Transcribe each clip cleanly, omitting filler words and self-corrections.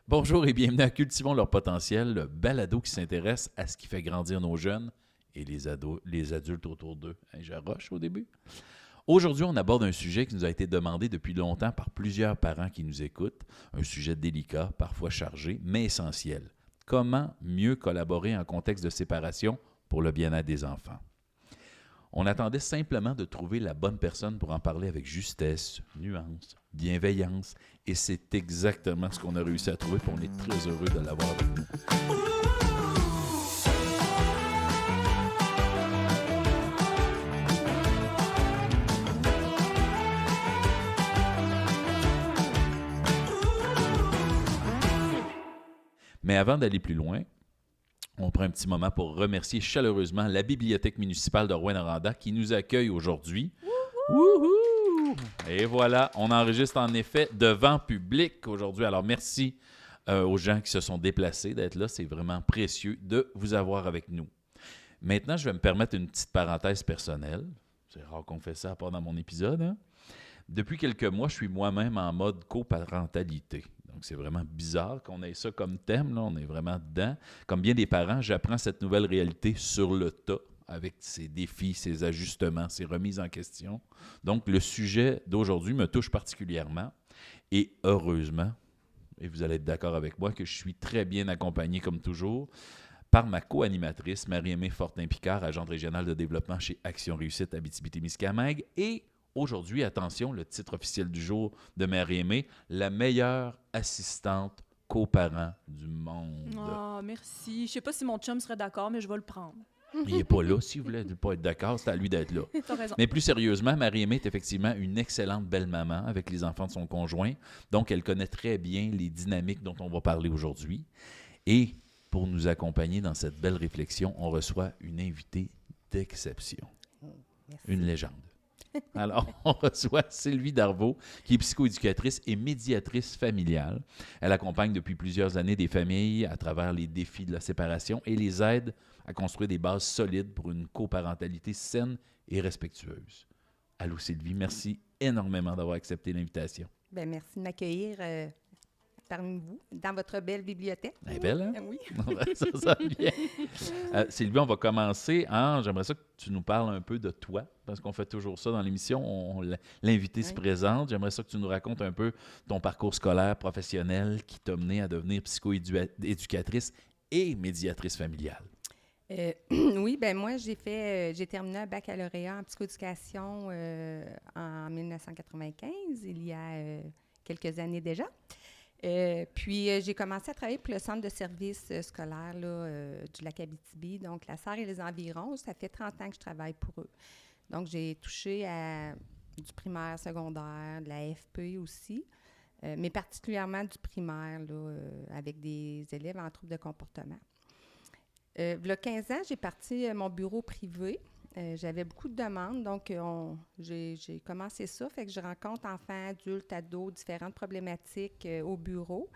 Bonjour et bienvenue à Cultivons leur potentiel, le balado qui s'intéresse à ce qui fait grandir nos jeunes et les adultes autour d'eux. Hein, j'arroche au début. Aujourd'hui, on aborde un sujet qui nous a été demandé depuis longtemps par plusieurs parents qui nous écoutent. Un sujet délicat, parfois chargé, mais essentiel. Comment mieux collaborer en contexte de séparation pour le bien-être des enfants? On attendait simplement de trouver la bonne personne pour en parler avec justesse, nuance, bienveillance, et c'est exactement ce qu'on a réussi à trouver, puis on est très heureux de l'avoir avec nous. Mais avant d'aller plus loin, on prend un petit moment pour remercier chaleureusement la Bibliothèque municipale de Rouyn-Noranda qui nous accueille aujourd'hui. Wouhou! Et voilà, on enregistre en effet devant public aujourd'hui. Alors merci aux gens qui se sont déplacés d'être là. C'est vraiment précieux de vous avoir avec nous. Maintenant, je vais me permettre une petite parenthèse personnelle. C'est rare qu'on fait ça à part dans mon épisode. Hein? Depuis quelques mois, je suis moi-même en mode coparentalité. Donc, c'est vraiment bizarre qu'on ait ça comme thème. Là. On est vraiment dedans. Comme bien des parents, j'apprends cette nouvelle réalité sur le tas, avec ses défis, ses ajustements, ses remises en question. Donc, le sujet d'aujourd'hui me touche particulièrement. Et heureusement, et vous allez être d'accord avec moi, que je suis très bien accompagné, comme toujours, par ma co-animatrice, Marie-Aimée Fortin-Picard, agente régionale de développement chez Action Réussite Abitibi-Témiscamingue, et aujourd'hui, attention, le titre officiel du jour de Marie-Aimée, la meilleure assistante coparent du monde. Ah, merci. Je sais pas si mon chum serait d'accord, mais je vais le prendre. Il n'est pas là. Si vous voulez pas être d'accord, c'est à lui d'être là. T'as raison. Mais plus sérieusement, Marie-Aimée est effectivement une excellente belle-maman avec les enfants de son conjoint. Donc, elle connaît très bien les dynamiques dont on va parler aujourd'hui. Et pour nous accompagner dans cette belle réflexion, on reçoit une invitée d'exception. Merci. Une légende. Alors, on reçoit Sylvie Darvaux, qui est psychoéducatrice et médiatrice familiale. Elle accompagne depuis plusieurs années des familles à travers les défis de la séparation et les aide à construire des bases solides pour une coparentalité saine et respectueuse. Allô Sylvie, merci énormément d'avoir accepté l'invitation. Bien, merci de m'accueillir parmi vous, dans votre belle bibliothèque. Elle est belle, hein? Oui. Ça bien. Sylvie, on va commencer. J'aimerais ça que tu nous parles un peu de toi, parce qu'on fait toujours ça dans l'émission. L'invité se présente. J'aimerais ça que tu nous racontes un peu ton parcours scolaire, professionnel, qui t'a mené à devenir psychoéducatrice et médiatrice familiale. Oui, bien moi, j'ai terminé un baccalauréat en psychoéducation en 1995, il y a quelques années déjà. Puis, j'ai commencé à travailler pour le centre de services scolaires du Lac-Abitibi, donc la Sarre et les environs. Ça fait 30 ans que je travaille pour eux. Donc, j'ai touché à du primaire, secondaire, de la FP aussi, mais particulièrement du primaire, avec des élèves en troubles de comportement. Il y a 15 ans, j'ai parti mon bureau privé. J'avais beaucoup de demandes, donc j'ai commencé ça. Fait que je rencontre enfants, adultes, ados, différentes problématiques au bureau.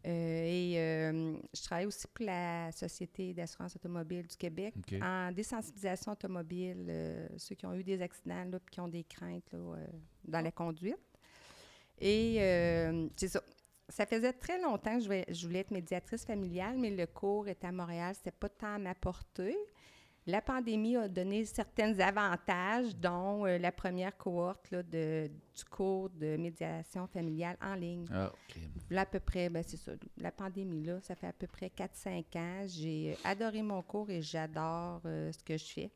Je travaille aussi pour la Société d'assurance automobile du Québec en désensibilisation automobile, ceux qui ont eu des accidents et qui ont des craintes dans la conduite. Et c'est ça. Ça faisait très longtemps que je voulais être médiatrice familiale, mais le cours était à Montréal, c'était pas tant à ma portée. La pandémie a donné certains avantages, dont la première cohorte du cours de médiation familiale en ligne. Ah, OK. Là, à peu près, c'est ça, la pandémie, là, ça fait à peu près 4-5 ans. J'ai adoré mon cours et j'adore ce que je fais.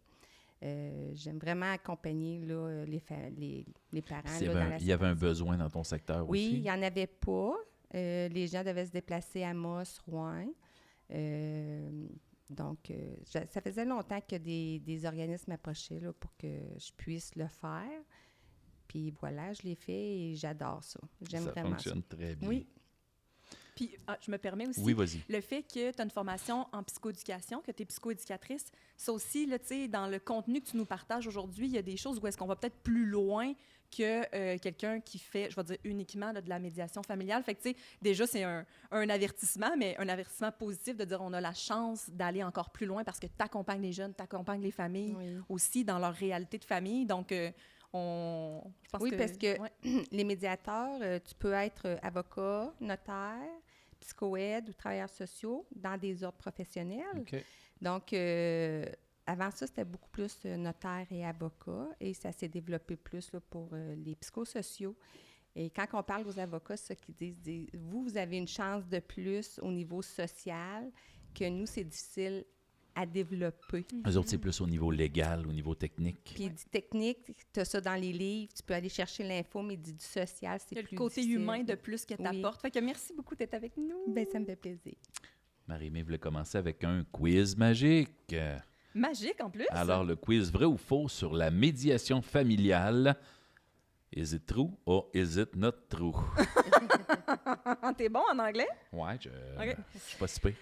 J'aime vraiment accompagner les parents. Il y avait un besoin dans ton secteur oui, aussi? Oui, il n'y en avait pas. Les gens devaient se déplacer à Moss, Rouen. Donc, ça faisait longtemps que des organismes m'approchaient pour que je puisse le faire. Puis voilà, je l'ai fait et j'adore ça. J'aime vraiment ça. Ça fonctionne très bien. Oui. Puis, je me permets aussi, oui, vas-y. Le fait que tu as une formation en psychoéducation, que tu es psychoéducatrice, ça aussi, là, dans le contenu que tu nous partages aujourd'hui, il y a des choses où est-ce qu'on va peut-être plus loin que quelqu'un qui fait, je vais dire, uniquement de la médiation familiale. Fait que, tu sais, déjà, c'est un avertissement, mais un avertissement positif de dire on a la chance d'aller encore plus loin parce que tu accompagnes les jeunes, tu accompagnes les familles aussi dans leur réalité de famille. Donc, je pense parce que les médiateurs, tu peux être avocat, notaire, psychoaide ou travailleurs sociaux dans des ordres professionnels. OK. Donc, avant ça, c'était beaucoup plus notaire et avocat et ça s'est développé plus là, pour les psychosociaux. Et quand on parle aux avocats, c'est ça qu'ils disent, vous avez une chance de plus au niveau social que nous, c'est difficile à développer. Eux autres, c'est plus au niveau légal, au niveau technique. Puis dit technique, tu as ça dans les livres, tu peux aller chercher l'info, mais dit du social, c'est Il y a plus le côté difficile. humain de plus que tu Oui. apportes. Fait que merci beaucoup d'être avec nous. Ben, ça me fait plaisir. Marie-Mé voulait commencer avec un quiz magique. Magique en plus. Alors, le quiz vrai ou faux sur la médiation familiale. Is it true or is it not true? T'es bon en anglais? Ouais, OK. je suis pas si pire.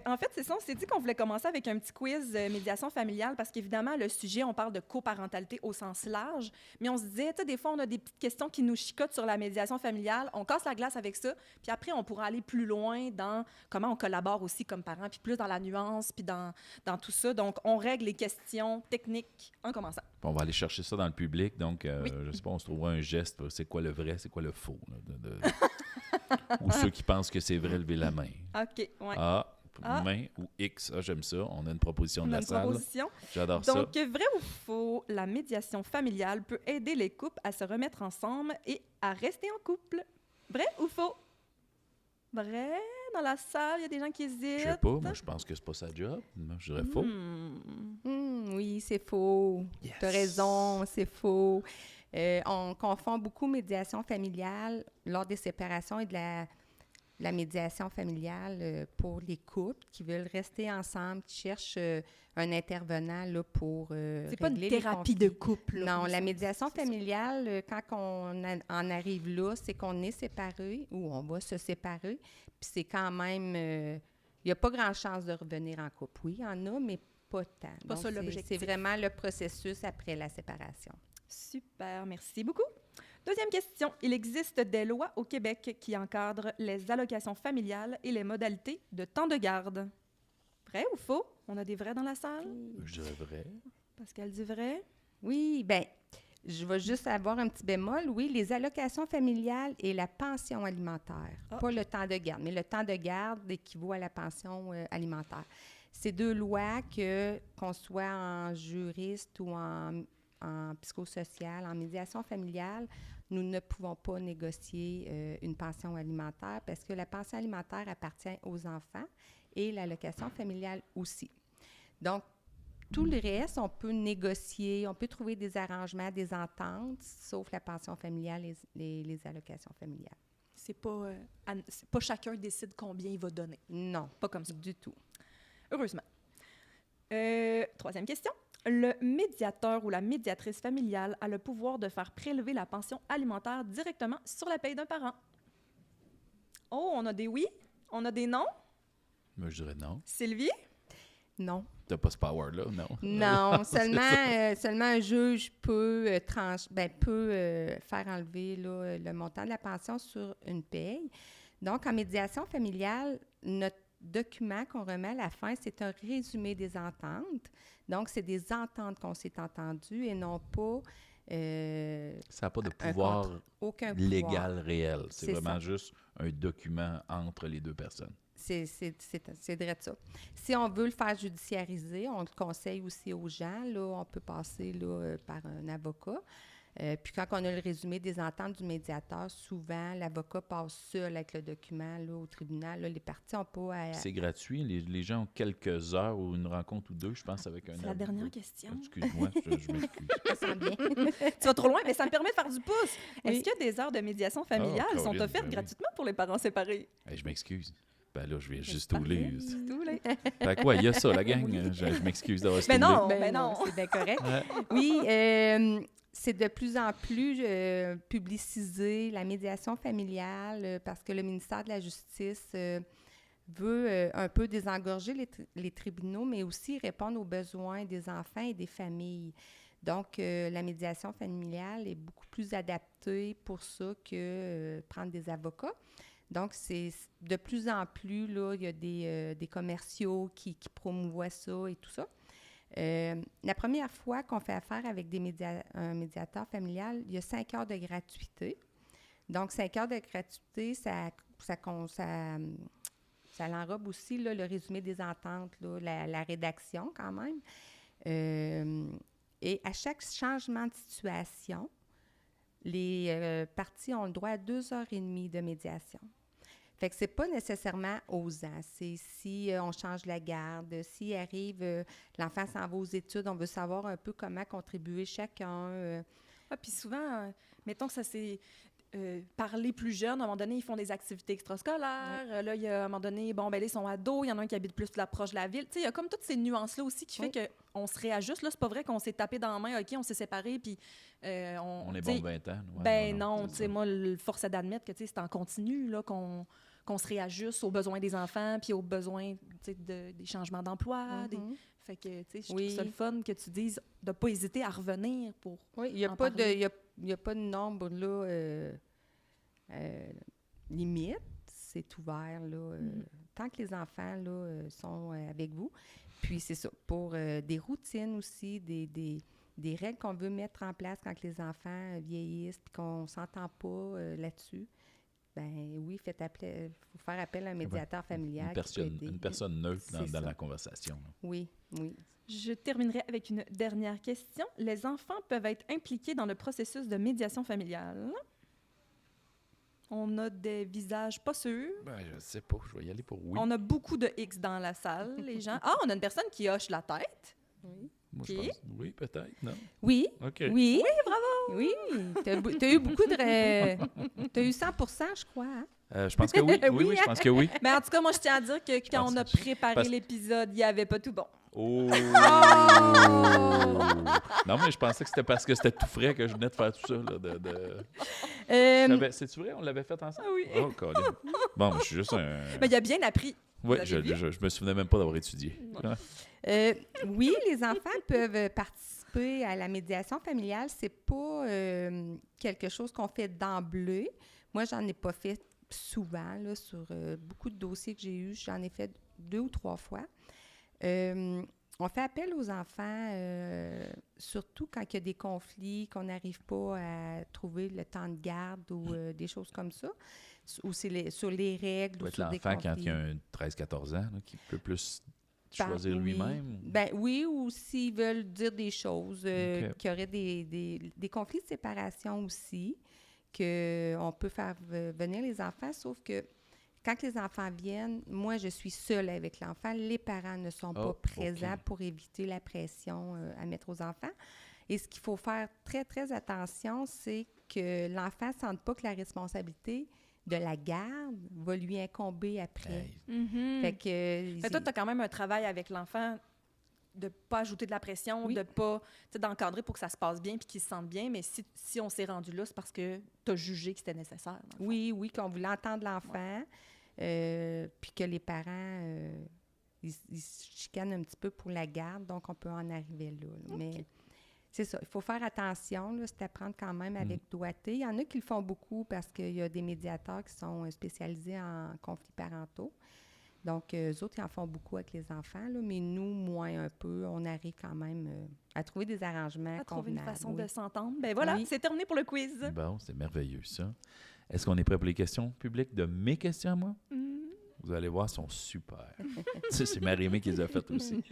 En fait, c'est ça, on s'est dit qu'on voulait commencer avec un petit quiz médiation familiale parce qu'évidemment, le sujet, on parle de coparentalité au sens large, mais on se disait, tu sais, des fois, on a des petites questions qui nous chicotent sur la médiation familiale, on casse la glace avec ça, puis après, on pourra aller plus loin dans comment on collabore aussi comme parents, puis plus dans la nuance, puis dans tout ça. Donc, on règle les questions techniques en commençant. On va aller chercher ça dans le public. Donc, Oui. je sais pas, on se trouvera un geste. C'est quoi le vrai, c'est quoi le faux? Là, ou ceux qui pensent que c'est vrai, lever la main. OK, ouais. A, Ah. main ou X. Ah, j'aime ça. On a une proposition On de a la une salle. proposition. J'adore ça. Donc, vrai ou faux, la médiation familiale peut aider les couples à se remettre ensemble et à rester en couple. Vrai ou faux? Vrai? Dans la salle, il y a des gens qui hésitent. Je sais pas. Moi, je pense que c'est pas sa job. Moi, je dirais faux. Oui, c'est faux. Yes. Tu as raison, c'est faux. On confond beaucoup médiation familiale lors des séparations et de la médiation familiale pour les couples qui veulent rester ensemble, qui cherchent un intervenant là, pour C'est pas une régler les thérapie de conflits. couple. là, Non, comme la ça. médiation C'est ça. familiale, quand on en arrive là, c'est qu'on est séparés ou on va se séparer. Puis c'est quand même... il n'y a pas grand chance de revenir en couple. Oui, il y en a, mais pas tant. Pas ça Donc, l'objectif. c'est vraiment le processus après la séparation. Super, merci beaucoup. Deuxième question. Il existe des lois au Québec qui encadrent les allocations familiales et les modalités de temps de garde. Vrai ou faux? On a des vrais dans la salle? Je dirais vrai. Pascal dit vrai. Oui, bien, je vais juste avoir un petit bémol. Oui, les allocations familiales et la pension alimentaire. Ah. Pas le temps de garde, mais le temps de garde équivaut à la pension alimentaire. C'est deux lois qu'on soit en juriste ou en psychosocial, en médiation familiale, nous ne pouvons pas négocier une pension alimentaire parce que la pension alimentaire appartient aux enfants et l'allocation familiale aussi. Donc, tout le reste, on peut négocier, on peut trouver des arrangements, des ententes, sauf la pension familiale et les allocations familiales. C'est pas chacun décide combien il va donner. Non, Pas comme ça. du tout. Heureusement. Troisième question. Le médiateur ou la médiatrice familiale a le pouvoir de faire prélever la pension alimentaire directement sur la paye d'un parent. Oh, on a des oui, on a des non. Moi, je dirais non. Sylvie? Non. T'as pas ce power-là, non? Non, C'est seulement un juge peut, faire enlever là, le montant de la pension sur une paye. Donc, en médiation familiale, notre document qu'on remet à la fin, c'est un résumé des ententes. Donc, c'est des ententes qu'on s'est entendues et non pas Ça n'a pas de un pouvoir contrat. Aucun pouvoir. légal réel. C'est C'est vraiment ça. juste un document entre les deux personnes. C'est vrai de ça. Si on veut le faire judiciariser, on le conseille aussi aux gens. Là, on peut passer là, par un avocat. Puis quand on a le résumé des ententes du médiateur, souvent, l'avocat passe seul avec le document là, au tribunal. Là, les parties n'ont pas à... C'est gratuit. Les gens ont quelques heures ou une rencontre ou deux, je pense, avec un C'est la avocat. dernière question. Excuse-moi, je m'excuse. Ça sent bien. Tu vas trop loin, mais ça me permet de faire du pouce. Oui. Est-ce que des heures de médiation familiale Oh, sont Caroline, offertes ben oui. gratuitement pour les parents séparés? Hey, je m'excuse. Ben là, je viens juste Parfait. touler. Touler. Fait quoi, il y a ça, la gang. Je m'excuse d'avoir Mais stoulé. non, ben non. C'est bien correct. Ouais. Oui, c'est de plus en plus publicisé, la médiation familiale, parce que le ministère de la Justice veut un peu désengorger les tribunaux, mais aussi répondre aux besoins des enfants et des familles. Donc, la médiation familiale est beaucoup plus adaptée pour ça que prendre des avocats. Donc, c'est de plus en plus, là, il y a des commerciaux qui promouvoient ça et tout ça. La première fois qu'on fait affaire avec un médiateur familial, il y a 5 heures de gratuité. Donc, 5 heures de gratuité, ça ça l'enrobe aussi, là, le résumé des ententes, là, la rédaction quand même. Et à chaque changement de situation, les parties ont le droit à 2h30 de médiation. Fait que c'est pas nécessairement aux ans. C'est si on change la garde, s'il arrive, l'enfant s'en va aux études, on veut savoir un peu comment contribuer chacun. Puis souvent, mettons que ça s'est parlé plus jeune, à un moment donné, ils font des activités extrascolaires. Là, il y a, à un moment donné, bon, ben là, ils sont ados, il y en a un qui habite plus proche de la ville. Tu sais, il y a comme toutes ces nuances-là aussi qui fait qu'on se réajuste. Là, c'est pas vrai qu'on s'est tapé dans la main, OK, on s'est séparés, puis on est bon 20 ans. Ouais, ben non, tu sais, moi, force est d'admettre que c'est en continu, là, qu'on se réajuste aux besoins des enfants, puis aux besoins des changements d'emploi. Fait que, tu sais, je trouve ça le fun que tu dises de ne pas hésiter à revenir pour. Oui, il n'y a, pas de nombre, là, limite. C'est ouvert, là, tant que les enfants, là, sont avec vous. Puis, c'est ça, pour des routines aussi, des règles qu'on veut mettre en place quand les enfants vieillissent, puis qu'on ne s'entend pas là-dessus. Ben oui, faut faire appel à un médiateur familial. Une personne neutre dans la conversation. Là. Oui. Je terminerai avec une dernière question. Les enfants peuvent être impliqués dans le processus de médiation familiale? On a des visages pas sûrs. Ben, je sais pas, je vais y aller pour oui. On a beaucoup de X dans la salle, les gens. Ah, on a une personne qui hoche la tête. Oui. Moi, je pense oui, peut-être, non? Oui. OK. Oui, bravo! Oui, t'as eu beaucoup de... T'as eu 100%, je crois. Hein? Je pense que oui. Oui, je pense que oui. Mais en tout cas, moi, je tiens à dire que quand on a préparé l'épisode, il n'y avait pas tout bon. Oh! Non, mais je pensais que c'était parce que c'était tout frais que je venais de faire tout ça. Là, c'est-tu vrai? On l'avait fait ensemble? Oui. Oh, Colin. Bon, je suis juste un... Mais il a bien appris. Oui, je me souvenais même pas d'avoir étudié. Oui, les enfants peuvent participer à la médiation familiale. C'est pas quelque chose qu'on fait d'emblée. Moi, j'en ai pas fait souvent, là, sur beaucoup de dossiers que j'ai eus. J'en ai fait 2 ou 3 fois. On fait appel aux enfants, surtout quand il y a des conflits, qu'on n'arrive pas à trouver le temps de garde ou des choses comme ça. Ou c'est sur les règles ou sur des conflits. L'enfant, quand il a 13-14 ans, là, qui peut plus choisir lui-même? Ben oui, ou s'ils veulent dire des choses, qu'il y aurait des conflits de séparation aussi, qu'on peut faire venir les enfants, sauf que quand les enfants viennent, moi, je suis seule avec l'enfant. Les parents ne sont pas présents pour éviter la pression à mettre aux enfants. Et ce qu'il faut faire très, très attention, c'est que l'enfant ne sente pas que la responsabilité de la garde va lui incomber après. Fait que... toi, tu as quand même un travail avec l'enfant de ne pas ajouter de la pression, de pas d'encadrer pour que ça se passe bien puis qu'il se sente bien. Mais si on s'est rendu là, c'est parce que tu as jugé que c'était nécessaire. Oui, qu'on voulait entendre l'enfant. Puis que les parents, ils se chicanent un petit peu pour la garde, donc on peut en arriver là. Okay. Mais c'est ça, il faut faire attention, là, c'est à prendre quand même avec doigté. Il y en a qui le font beaucoup parce qu'il y a des médiateurs qui sont spécialisés en conflits parentaux. Donc, eux autres, ils en font beaucoup avec les enfants, là, mais nous, moins un peu. On arrive quand même à trouver des arrangements à trouver convenables. Une façon de s'entendre. Ben voilà, c'est terminé pour le quiz. Bon, c'est merveilleux, ça. Est-ce qu'on est prêt pour les questions publiques de mes questions à moi? Vous allez voir, elles sont super. C'est Marie-Aimée qui les a faites aussi.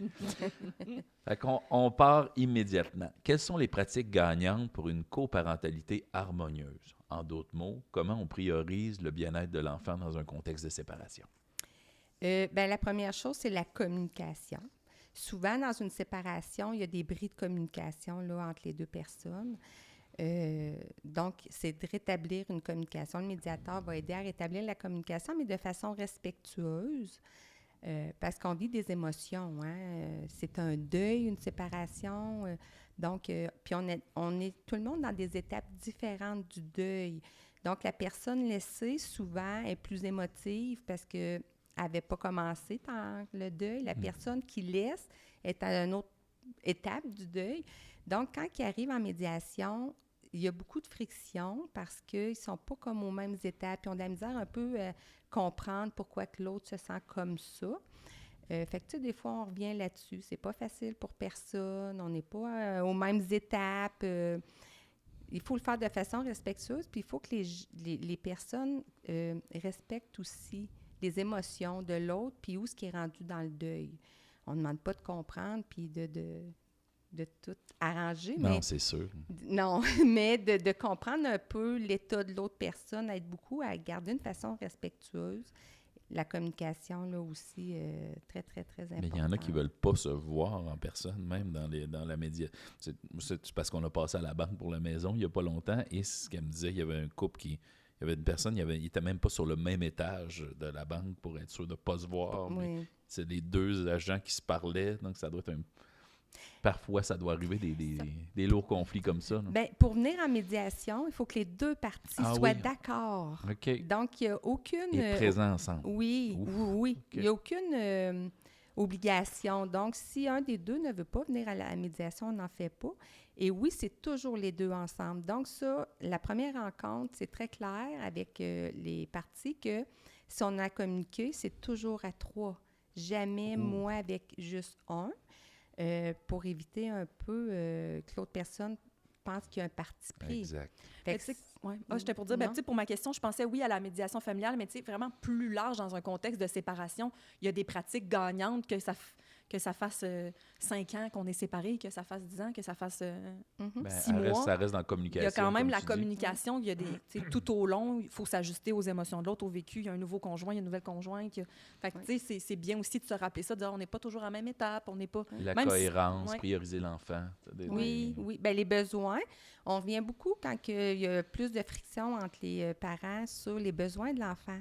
Fait on part immédiatement. Quelles sont les pratiques gagnantes pour une coparentalité harmonieuse? En d'autres mots, comment on priorise le bien-être de l'enfant dans un contexte de séparation? La première chose, c'est la communication. Souvent, dans une séparation, il y a des bris de communication là, entre les deux personnes. Donc, c'est de rétablir une communication. Le médiateur va aider à rétablir la communication, mais de façon respectueuse, parce qu'on vit des émotions. Hein? C'est un deuil, une séparation. Donc, puis on est tout le monde dans des étapes différentes du deuil. Donc, la personne laissée, souvent, est plus émotive parce qu'elle n'avait pas commencé dans le deuil. La personne qui laisse est à une autre étape du deuil. Donc, quand ils arrivent en médiation, il y a beaucoup de friction parce qu'ils ne sont pas comme aux mêmes étapes. Ils ont de la misère un peu à comprendre pourquoi que l'autre se sent comme ça. Fait que, tu sais, des fois, on revient là-dessus. C'est pas facile pour personne. On n'est pas aux mêmes étapes. Il faut le faire de façon respectueuse. Puis, il faut que les personnes respectent aussi les émotions de l'autre, puis où ce qui est rendu dans le deuil. On ne demande pas de comprendre, puis de tout arranger, Non, mais c'est sûr. non, mais de comprendre un peu l'état de l'autre personne, aide beaucoup à garder une façon respectueuse. La communication, là aussi, très, très, très importante. Mais il y en a qui ne veulent pas se voir en personne, même dans la média. C'est parce qu'on a passé à la banque pour la maison il n'y a pas longtemps, et ce qu'elle me disait, il y avait un couple qui... Il y avait une personne, il n'était même pas sur le même étage de la banque pour être sûr de ne pas se voir. Oui. C'est les deux agents qui se parlaient, donc ça doit être un... Parfois, ça doit arriver des lourds conflits comme ça. là. Bien, pour venir en médiation, il faut que les deux parties Ah soient oui. d'accord. OK. Donc, il n'y a aucune... Et présents ensemble. Oui, Ouf. oui. OK. Il n'y a aucune obligation. Donc, si un des deux ne veut pas venir à la médiation, on n'en fait pas. Et oui, c'est toujours les deux ensemble. Donc, ça, la première rencontre, c'est très clair avec les parties que si on a communiqué, c'est toujours à 3. Jamais moi avec juste un, pour éviter un peu que l'autre personne pense qu'il y a un parti pris. Exact. Fait Mais que tu sais, ouais. J'étais pour dire, ben, non. tu sais, pour ma question, je pensais oui à la médiation familiale, mais tu sais, vraiment plus large dans un contexte de séparation. Il y a des pratiques gagnantes que ça fasse 5 ans qu'on est séparés, que ça fasse 10 ans, que ça fasse Mhm. Ben, 6 mois. ça reste dans la Il communication. y a quand même comme la tu dis. communication, il y a des, tu sais, tout au long, il faut s'ajuster aux émotions de l'autre, au vécu. Il y a un nouveau conjoint, il y a une nouvelle conjointe. Fait que, tu sais, c'est bien aussi de se rappeler ça, de dire on n'est pas toujours à la même étape, on n'est pas... La Même si- cohérence, ouais. prioriser l'enfant. Oui, oui. Bien, les besoins, on revient beaucoup quand il y a plus de friction entre les parents sur les besoins de l'enfant.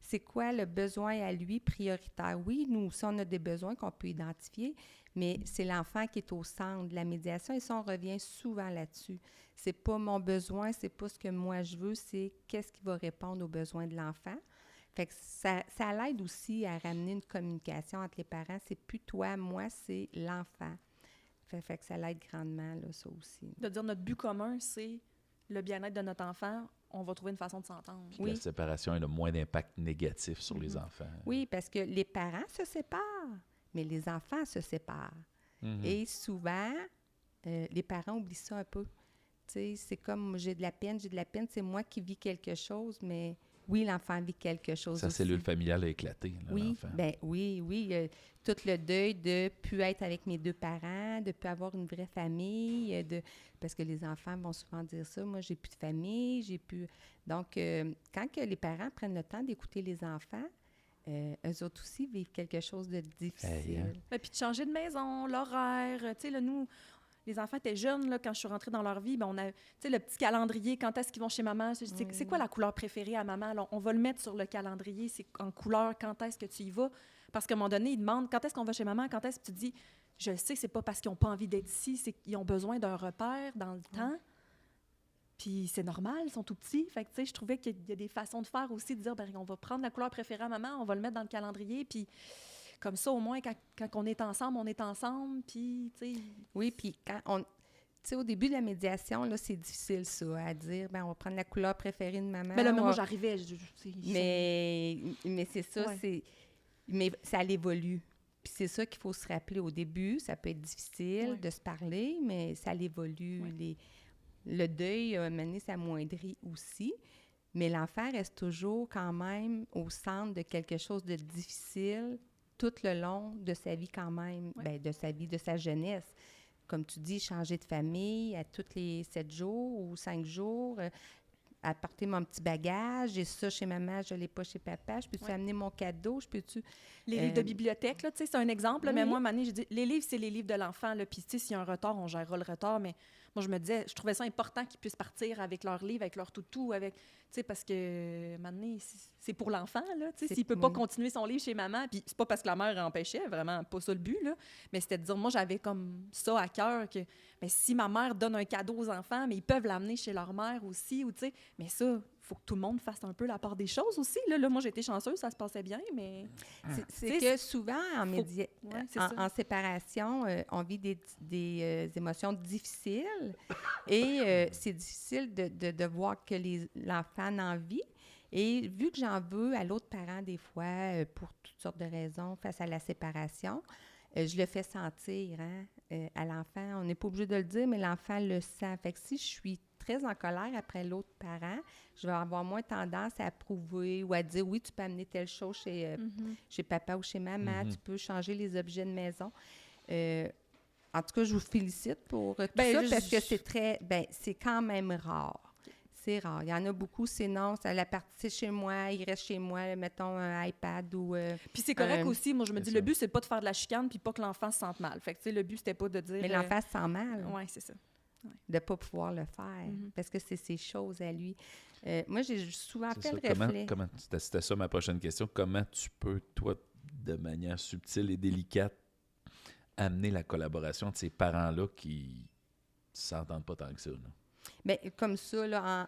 C'est quoi le besoin à lui prioritaire? Oui, nous aussi, on a des besoins qu'on peut identifier, mais c'est l'enfant qui est au centre de la médiation et ça, on revient souvent là-dessus. C'est pas mon besoin, c'est pas ce que moi je veux, c'est qu'est-ce qui va répondre aux besoins de l'enfant. Fait que ça l'aide aussi à ramener une communication entre les parents. C'est plus toi, moi, c'est l'enfant. Fait que ça l'aide grandement, là, ça aussi. De dire notre but commun, c'est le bien-être de notre enfant, on va trouver une façon de s'entendre. Puis la séparation a le moins d'impact négatif sur les enfants. Oui, parce que les parents se séparent, mais les enfants se séparent. Mhm. Et souvent, les parents oublient ça un peu. Tu sais, c'est comme j'ai de la peine, c'est moi qui vis quelque chose, mais oui, l'enfant vit quelque chose Sa aussi. cellule familiale a éclaté, là, Oui, l'enfant. ben oui, tout le deuil de plus être avec mes deux parents, de plus avoir une vraie famille, parce que les enfants vont souvent dire ça, moi j'ai plus de famille, j'ai plus... Donc, quand que les parents prennent le temps d'écouter les enfants, eux autres aussi vivent quelque chose de difficile. Hey, hein? Et puis de changer de maison, l'horaire, tu sais, là, nous... Les enfants étaient jeunes, là, quand je suis rentrée dans leur vie, ben on a, tu sais, le petit calendrier, quand est-ce qu'ils vont chez maman? C'est quoi la couleur préférée à maman? Alors, on va le mettre sur le calendrier, c'est en couleur, quand est-ce que tu y vas? Parce qu'à un moment donné, ils demandent, quand est-ce qu'on va chez maman? Quand est-ce que tu dis, je le sais, c'est pas parce qu'ils n'ont pas envie d'être ici, c'est qu'ils ont besoin d'un repère dans le temps. Puis c'est normal, ils sont tout petits. Fait que, tu sais, je trouvais qu'il y a des façons de faire aussi, de dire, ben on va prendre la couleur préférée à maman, on va le mettre dans le calendrier, puis... Comme ça, au moins, quand on est ensemble, puis, tu sais... Oui, puis quand on... Tu sais, au début de la médiation, là, c'est difficile, ça, à dire, ben on va prendre la couleur préférée de maman. Mais là, moi, on- j'arrivais... Mais c'est ça, Ouais. Mais ça l'évolue. Puis c'est ça qu'il faut se rappeler au début. Ça peut être difficile Ouais. de se parler, mais ça l'évolue. Ouais. Le deuil, à un moment donné, s'amoindrit aussi. Mais l'enfant reste toujours quand même au centre de quelque chose de difficile tout le long de sa vie quand même. Ouais. Bien, de sa vie, de sa jeunesse. Comme tu dis, changer de famille à tous les 7 jours ou 5 jours, apporter mon petit bagage, j'ai ça chez maman, je ne l'ai pas chez papa, je peux-tu Ouais. amener mon cadeau, je peux-tu... Les livres de bibliothèque, là, tu sais, c'est un exemple, là, mais oui. moi, à un moment donné, j'ai dit, les livres, c'est les livres de l'enfant, là, puis, tu sais, s'il y a un retard, on gérera le retard, mais moi, je me disais, je trouvais ça important qu'ils puissent partir avec leurs livres, avec leur toutou, avec, tu sais, parce que, à un moment donné, c'est pour l'enfant, là, tu sais, C'est- s'il peut pas oui. continuer son livre chez maman, puis c'est pas parce que la mère empêchait, vraiment, pas ça le but, là, mais c'était de dire, moi, j'avais comme ça à cœur, que, mais si ma mère donne un cadeau aux enfants, mais ils peuvent l'amener chez leur mère aussi, ou, tu sais, mais ça, il faut que tout le monde fasse un peu la part des choses aussi, là, moi, j'étais chanceuse, ça se passait bien, mais... C'est Tu sais, que souvent, Ouais, c'est ça. en séparation, on vit des émotions difficiles et c'est difficile de voir que l'enfant en vit. Et vu que j'en veux à l'autre parent des fois, pour toutes sortes de raisons, face à la séparation, je le fais sentir à l'enfant. On n'est pas obligé de le dire, mais l'enfant le sent. Fait que si je suis très en colère après l'autre parent, je vais avoir moins tendance à approuver ou à dire oui, tu peux amener telle chose chez papa ou chez maman, tu peux changer les objets de maison. En tout cas, je vous félicite pour tout ça parce que c'est quand même rare. C'est rare. Il y en a beaucoup, c'est non, c'est la partie chez moi, il reste chez moi, mettons un iPad ou... Puis c'est correct aussi, moi je me dis, le but c'est pas de faire de la chicane puis pas que l'enfant se sente mal. Fait que tu sais, le but c'était pas de dire... Mais l'enfant se sent mal. Oui, c'est ça. Ouais. De ne pas pouvoir le faire parce que c'est ses choses à lui. Moi, j'ai souvent fait le reflet. C'était ça ma prochaine question. Comment tu peux, toi, de manière subtile et délicate, amener la collaboration de ces parents-là qui ne s'entendent pas tant que ça? Là? Bien, comme ça, là,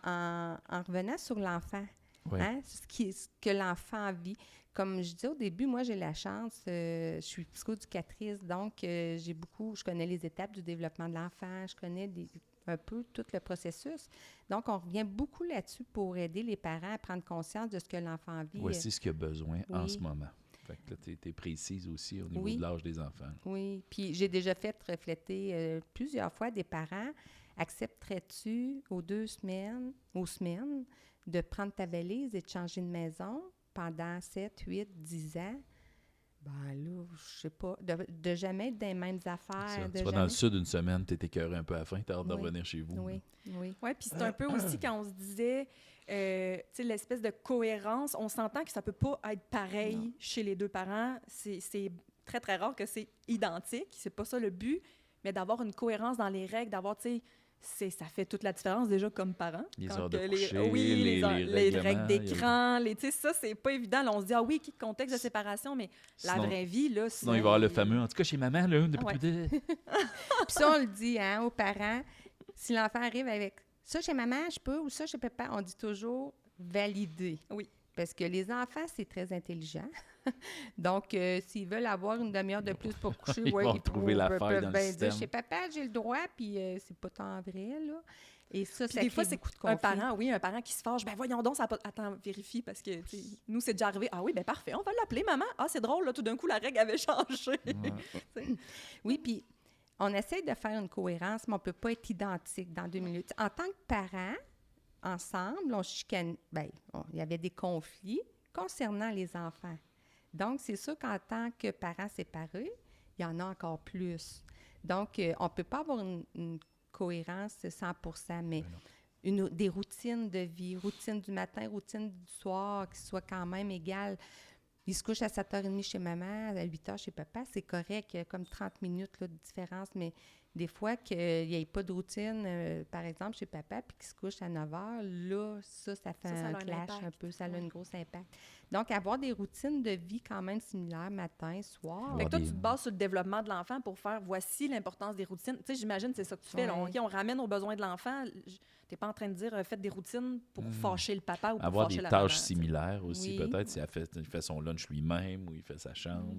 en revenant sur l'enfant, ce que l'enfant vit. Comme je disais au début, moi, j'ai la chance, je suis psychoéducatrice, donc je connais les étapes du développement de l'enfant, je connais un peu tout le processus. Donc, on revient beaucoup là-dessus pour aider les parents à prendre conscience de ce que l'enfant vit. Voici ce qu'il a besoin en ce moment. Fait que là, tu es précise aussi au niveau de l'âge des enfants. Oui, puis j'ai déjà fait refléter plusieurs fois des parents. Accepterais-tu aux semaines, de prendre ta valise et de changer de maison pendant 7, 8, 10 ans? Ben là, je sais pas. De jamais être dans les mêmes affaires. Tu vas dans le sud une semaine, tu es écœuré un peu à la fin, tu as hâte de revenir chez vous. Oui. Oui, puis c'est un peu aussi quand on se disait, tu sais, l'espèce de cohérence, on s'entend que ça peut pas être pareil chez les deux parents. C'est très, très rare que c'est identique. C'est pas ça le but, mais d'avoir une cohérence dans les règles, d'avoir, tu sais, ça fait toute la différence déjà comme parent. Les heures de coucher, les règles d'écran, tu sais, ça, c'est pas évident. Là, on se dit, ah oui, contexte de séparation, mais la vraie vie, là, sinon, il va y avoir le fameux, en tout cas, chez maman, là, Puis ça, on le dit, aux parents, si l'enfant arrive avec ça chez maman, je peux, ou ça chez papa, on dit toujours valider. Oui. Parce que les enfants, c'est très intelligent. Donc, s'ils veulent avoir une demi-heure de plus pour coucher, ils vont trouver la faille dans le système. Dire, chez papa, j'ai le droit, puis c'est pas tant vrai, là. Et ça, ça des fois, c'est beaucoup de conflits. Un parent qui se fâche. Ben voyons donc, ça pas... Attends, vérifie, parce que nous, c'est déjà arrivé. Ah oui, ben parfait, on va l'appeler, maman. Ah, c'est drôle, là, tout d'un coup, la règle avait changé. Oui, puis on essaie de faire une cohérence, mais on ne peut pas être identique dans 2 minutes. En tant que parents, ensemble, il y avait des conflits concernant les enfants. Donc, c'est sûr qu'en tant que parents séparés, il y en a encore plus. Donc, on ne peut pas avoir une cohérence 100%, mais des routines de vie, routine du matin, routine du soir, qui soient quand même égales. Il se couche à 7h30 chez maman, à 8h chez papa, c'est correct, il y a comme 30 minutes là, de différence, mais des fois qu'il n'y ait pas de routine, par exemple, chez papa, puis qu'il se couche à 9h, là, ça fait un clash un peu, ça a un gros impact. Donc, avoir des routines de vie quand même similaires, matin, soir. Fait que toi, tu te bases sur le développement de l'enfant pour faire, voici l'importance des routines. Tu sais, j'imagine que c'est ça que tu fais. Là. On ramène aux besoins de l'enfant. Tu n'es pas en train de dire, faites des routines pour fâcher le papa ou pour avoir fâcher la maman. Avoir maman. des tâches similaires aussi, peut-être, si il fait son lunch lui-même ou il fait sa chambre.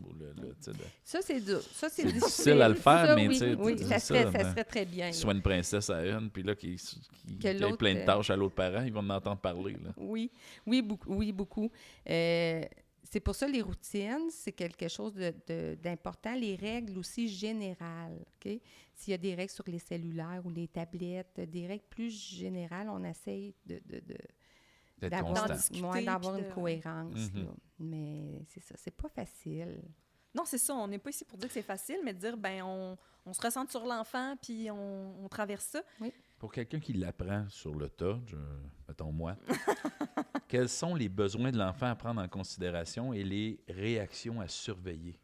Ça, c'est dur. Ça, c'est difficile à le faire, mais tu sais... Oui, ça serait très bien. Soit une princesse à une, puis là, qu'il y ait plein de tâches à l'autre parent, ils vont en entendre parler. Là. Oui, beaucoup. C'est pour ça les routines, c'est quelque chose d'important. Les règles aussi générales, OK? S'il y a des règles sur les cellulaires ou les tablettes, des règles plus générales, on essaye d'avoir une cohérence. Là. Mais c'est ça, c'est pas facile. Non, c'est ça. On n'est pas ici pour dire que c'est facile, mais de dire, on se ressent sur l'enfant, puis on traverse ça. Oui. Pour quelqu'un qui l'apprend sur le tas, mettons moi, quels sont les besoins de l'enfant à prendre en considération et les réactions à surveiller?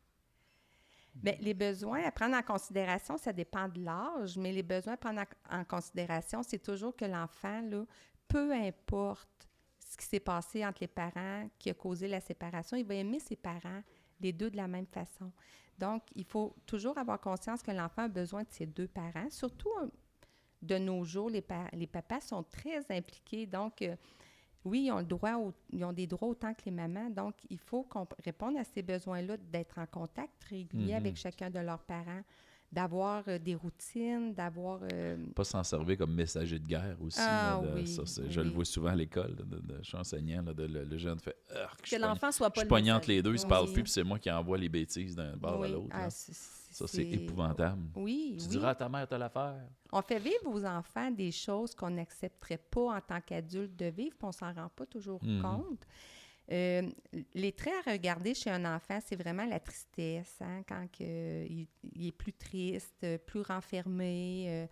Bien, les besoins à prendre en considération, ça dépend de l'âge, mais les besoins à prendre en considération, c'est toujours que l'enfant, là, peu importe ce qui s'est passé entre les parents qui a causé la séparation, il va aimer ses parents, les deux de la même façon. Donc, il faut toujours avoir conscience que l'enfant a besoin de ses deux parents, surtout de nos jours, les papas sont très impliqués. Donc, oui, ils ont des droits autant que les mamans. Donc, il faut qu'on réponde à ces besoins-là, d'être en contact régulier avec chacun de leurs parents, d'avoir des routines, d'avoir... Pas s'en servir comme messager de guerre aussi. Je le vois souvent à l'école, je suis enseignant, le jeune fait... Que l'enfant soit pas je suis pognante les deux, ils se parlent plus, puis c'est moi qui envoie les bêtises d'un bord à l'autre. Ça, c'est épouvantable. Oui, Tu oui. diras à ta mère, t'as l'affaire. On fait vivre aux enfants des choses qu'on n'accepterait pas en tant qu'adulte de vivre, puis on s'en rend pas toujours compte. Les traits à regarder chez un enfant, c'est vraiment la tristesse, hein, quand il est plus triste, plus renfermé,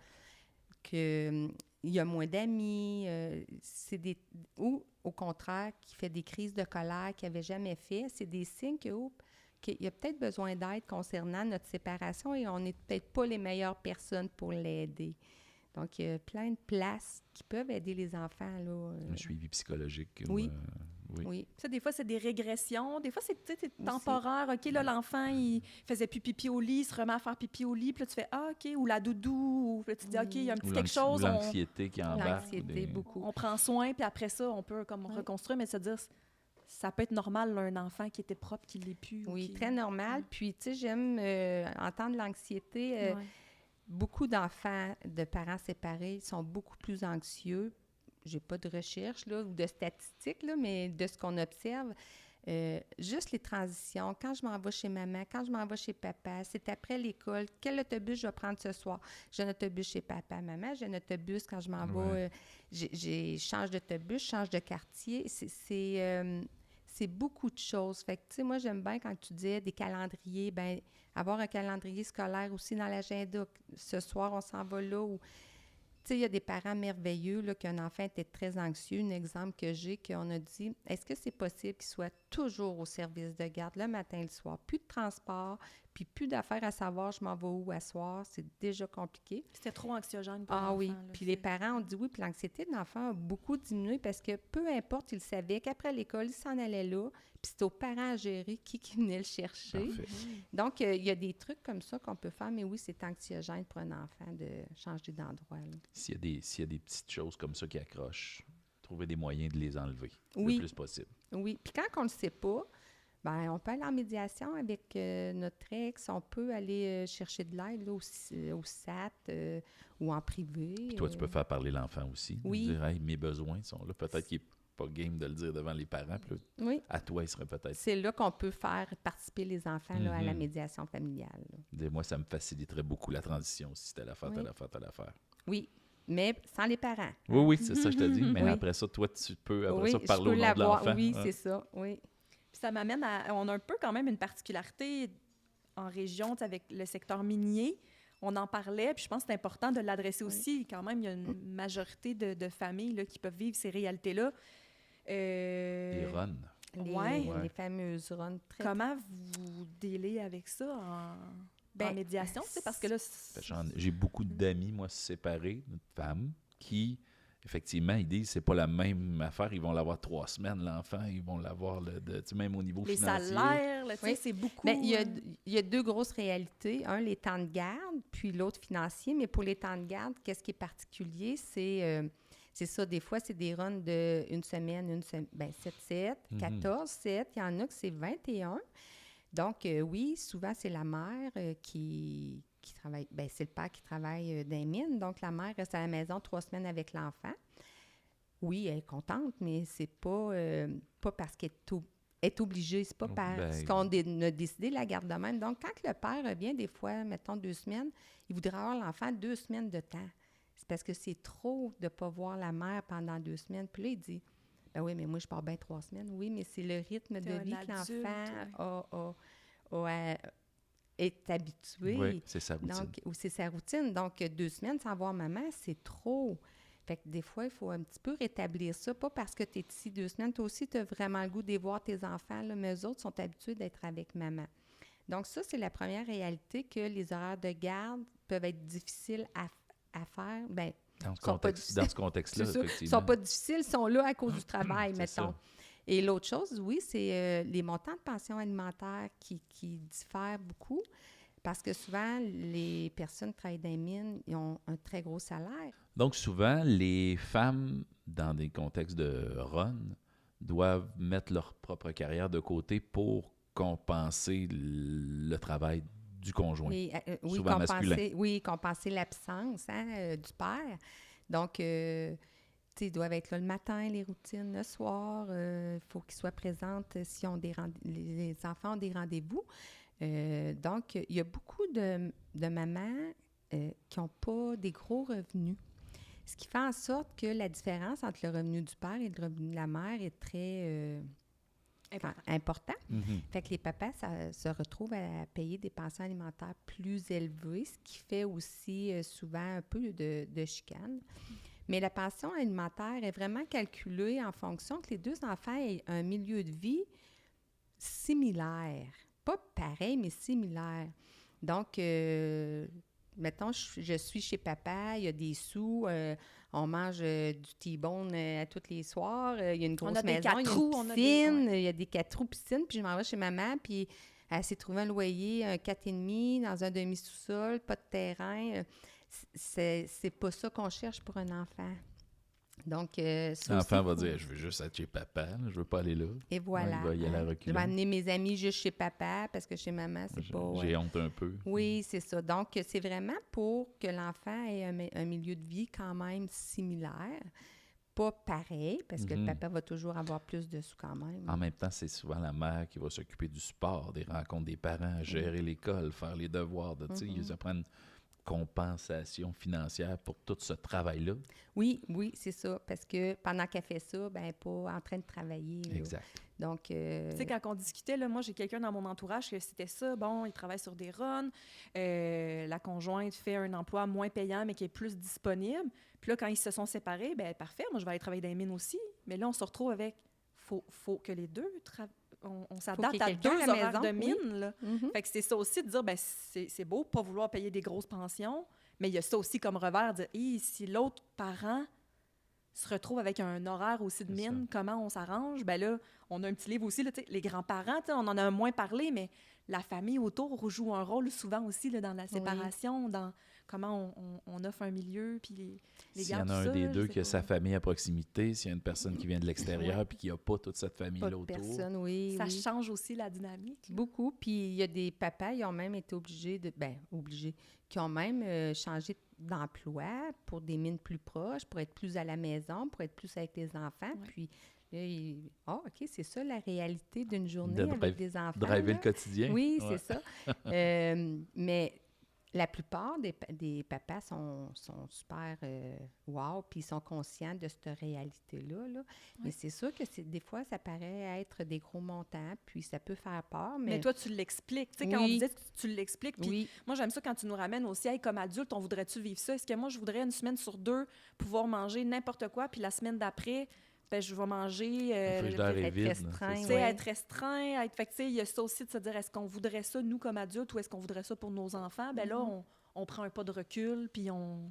qu'il y a moins d'amis, ou au contraire, qui fait des crises de colère qu'il n'avait jamais fait. C'est des signes qu'il y a peut-être besoin d'aide concernant notre séparation et on n'est peut-être pas les meilleures personnes pour l'aider. Donc, il y a plein de places qui peuvent aider les enfants. Là, Un suivi psychologique. Oui. Oui. Ça, des fois, c'est des régressions. Des fois, c'est temporaire. OK, là, l'enfant, il faisait plus pipi au lit, il se remet à faire pipi au lit. Puis là, tu fais « Ah, OK. » Ou la doudou. Ou puis là, tu dis « OK, il y a un petit quelque chose. » Ou l'anxiété qui embarque. L'anxiété, beaucoup. On prend soin, puis après ça, on peut comme reconstruire, mais se dire ça peut être normal, là, un enfant qui était propre, qui ne l'est plus. Oui, très normal. Puis, tu sais, j'aime entendre l'anxiété. Beaucoup d'enfants de parents séparés sont beaucoup plus anxieux. J'ai pas de recherche là, ou de statistiques, là, mais de ce qu'on observe, juste les transitions. Quand je m'en vais chez maman, quand je m'en vais chez papa, c'est après l'école. Quel autobus je vais prendre ce soir? J'ai un autobus chez papa, maman. J'ai un autobus quand je m'en vais. Je change d'autobus, je change de quartier. C'est beaucoup de choses. Fait que, tu sais, moi, j'aime bien quand tu disais des calendriers, bien, avoir un calendrier scolaire aussi dans l'agenda. Ce soir, on s'en va là. Ou, tu sais, il y a des parents merveilleux, là, qu'un enfant était très anxieux. Un exemple que j'ai, qu'on a dit, est-ce que c'est possible qu'il soit toujours au service de garde le matin et le soir? Plus de transport, puis plus d'affaires à savoir, je m'en vais où à soir. C'est déjà compliqué. C'était trop anxiogène pour l'enfant. l'enfant. Oui, là, puis les parents ont dit oui, puis l'anxiété de l'enfant a beaucoup diminué parce que peu importe, il savait qu'après l'école, il s'en allait là, puis c'est aux parents à gérer qui venait le chercher. Parfait. Donc, il y a des trucs comme ça qu'on peut faire, mais oui, c'est anxiogène pour un enfant de changer d'endroit. Là. S'il y a des petites choses comme ça qui accrochent, trouver des moyens de les enlever Oui. le plus possible. Oui, puis quand on ne le sait pas, ben, on peut aller en médiation avec notre ex, on peut aller chercher de l'aide là, au SAT ou en privé. Puis toi, tu peux faire parler l'enfant aussi. Oui. Dire, hey, mes besoins sont là. Peut-être qu'il n'est pas game de le dire devant les parents. Puis là, Oui. à toi, il serait peut-être. C'est là qu'on peut faire participer les enfants là, à la médiation familiale. Là. Dis-moi, ça me faciliterait beaucoup la transition si telle affaire, telle affaire, telle affaire. Oui, mais sans les parents. Oui, c'est ça, je te dis. Mais Oui. après ça, toi, tu peux Oui, parler au nom de l'enfant. Oui, Hein? c'est ça, oui. Puis ça m'amène à... On a un peu quand même une particularité en région, tu sais, avec le secteur minier. On en parlait, puis je pense que c'est important de l'adresser aussi. Quand même, il y a une majorité de familles là, qui peuvent vivre ces réalités-là. Les runs. Les fameuses runs. Comment vous délez avec ça en médiation? Parce que là, J'ai beaucoup d'amis, moi, séparés, de femmes, qui, effectivement, ils disent que c'est pas la même affaire. Ils vont l'avoir 3 semaines, l'enfant. Ils vont l'avoir, même au niveau les financier. salaires, là, c'est beaucoup. Bien, il y a 2 grosses réalités. Un, les temps de garde, puis l'autre, financier. Mais pour les temps de garde, qu'est-ce qui est particulier? C'est ça, des fois, c'est des runs de une semaine, 7-7, 14-7. Il y en a que c'est 21. Donc, oui, souvent, c'est la mère qui travaille. Bien, c'est le père qui travaille dans les mines. Donc, la mère reste à la maison 3 semaines avec l'enfant. Oui, elle est contente, mais c'est pas parce qu'elle est obligée. C'est pas parce qu'on a décidé la garde de même. Donc, quand le père revient, des fois, mettons 2 semaines, il voudrait avoir l'enfant 2 semaines de temps. C'est parce que c'est trop de ne pas voir la mère pendant 2 semaines. Puis là, il dit, ben oui, mais moi, je pars bien 3 semaines. Oui, mais c'est le rythme de vie que l'enfant est habitué. Oui, c'est sa routine. Donc, ou c'est sa routine. Donc, 2 semaines sans voir maman, c'est trop. Fait que des fois, il faut un petit peu rétablir ça. Pas parce que tu es ici 2 semaines. Toi aussi, tu as vraiment le goût de voir tes enfants, là, mais eux autres sont habitués d'être avec maman. Donc, ça, c'est la première réalité que les horaires de garde peuvent être difficiles à faire. Bien, dans ce contexte-là, effectivement. Ils ne sont pas difficiles, ils sont là à cause du travail, mettons. Ça. Et l'autre chose, oui, c'est les montants de pension alimentaire qui diffèrent beaucoup parce que souvent, les personnes qui travaillent dans les mines, ils ont un très gros salaire. Donc, souvent, les femmes, dans des contextes de run, doivent mettre leur propre carrière de côté pour compenser le travail du conjoint, souvent masculin. Oui, compenser l'absence du père. Donc, ils doivent être là le matin, les routines, le soir. Il faut qu'ils soient présents si les enfants ont des rendez-vous. Donc, il y a beaucoup de mamans qui n'ont pas des gros revenus. Ce qui fait en sorte que la différence entre le revenu du père et le revenu de la mère est très important. Fait que les papas se retrouvent à payer des pensions alimentaires plus élevées, ce qui fait aussi souvent un peu de chicane. Mais la pension alimentaire est vraiment calculée en fonction que les deux enfants aient un milieu de vie similaire. Pas pareil, mais similaire. Donc, mettons, je suis chez papa, il y a des sous, on mange du T-bone à tous les soirs, il y a une grosse maison, il y a une piscine, il y a des 4 roues piscine, puis je m'en vais chez maman, puis elle s'est trouvée un loyer, un 4,5 dans un demi-sous-sol, pas de terrain. C'est pas ça qu'on cherche pour un enfant. Donc, l'enfant va dire, je veux juste être chez papa, là, je veux pas aller là. Et voilà. Ouais, il va y aller à reculons. Je vais amener mes amis juste chez papa parce que chez maman, c'est pas... J'ai honte un peu. Oui, c'est ça. Donc, c'est vraiment pour que l'enfant ait un milieu de vie quand même similaire. Pas pareil, parce que le papa va toujours avoir plus de sous quand même. En même temps, c'est souvent la mère qui va s'occuper du sport, des rencontres des parents, gérer l'école, faire les devoirs. Ils apprennent compensation financière pour tout ce travail-là. Oui, c'est ça. Parce que pendant qu'elle fait ça, ben elle n'est pas en train de travailler. Là. Exact. Donc, tu sais, quand on discutait, là, moi, j'ai quelqu'un dans mon entourage que c'était ça. Bon, il travaille sur des runs. La conjointe fait un emploi moins payant, mais qui est plus disponible. Puis là, quand ils se sont séparés, ben parfait, moi, je vais aller travailler dans les mines aussi. Mais là, on se retrouve avec... Faut que les deux travaillent. On s'adapte à deux horaires de mine. Oui. Là. Fait que c'est ça aussi de dire, ben c'est beau, pas vouloir payer des grosses pensions, mais il y a ça aussi comme revers, de dire, si l'autre parent se retrouve avec un horaire aussi de mine, comment on s'arrange? Ben là, on a un petit livre aussi, là, les grands-parents, on en a moins parlé, mais la famille autour joue un rôle souvent aussi là, dans la séparation, dans comment on offre un milieu, puis les s'il y en a un des deux qui a sa famille à proximité, s'il y a une personne qui vient de l'extérieur puis qui n'a pas toute cette famille-là autour. Ça change aussi la dynamique. Beaucoup. Puis il y a des papas, ils ont même été obligés, qui ont même changé d'emploi pour des mines plus proches, pour être plus à la maison, pour être plus avec les enfants. Puis là, OK, c'est ça la réalité d'une journée avec des enfants. Driver le quotidien. Oui, c'est ça. Mais la plupart des papas sont super wow, puis ils sont conscients de cette réalité-là. Là. Mais c'est sûr que des fois, ça paraît être des gros montants, puis ça peut faire peur. Mais toi, tu l'expliques. Tu sais, quand on disait tu l'expliques, puis moi, j'aime ça quand tu nous ramènes aussi, hey, comme adulte, on voudrait-tu vivre ça? Est-ce que moi, je voudrais une semaine sur 2 pouvoir manger n'importe quoi, puis la semaine d'après, ben, je vais manger... être restreint. Être restreint. Fait que, il y a ça aussi de se dire, est-ce qu'on voudrait ça, nous, comme adultes, ou est-ce qu'on voudrait ça pour nos enfants? Ben là, on prend un pas de recul, puis on...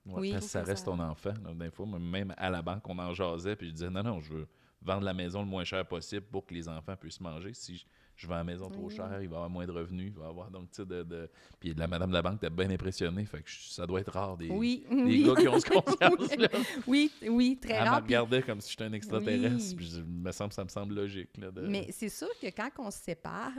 Oui, parce que ça reste ton enfant. Là, des fois, même à la banque, on en jasait, puis je disais, non, je veux vendre la maison le moins cher possible pour que les enfants puissent manger. Si je vends la maison trop cher, il va y avoir moins de revenus, il va y avoir donc, tu sais, Puis la madame de la banque était bien impressionnée, fait que ça doit être rare des gars qui ont ce conscience-là. Oui, très rare. Elle me regardait comme si j'étais un extraterrestre, puis ça me semble logique. Là, Mais c'est sûr que quand on se sépare...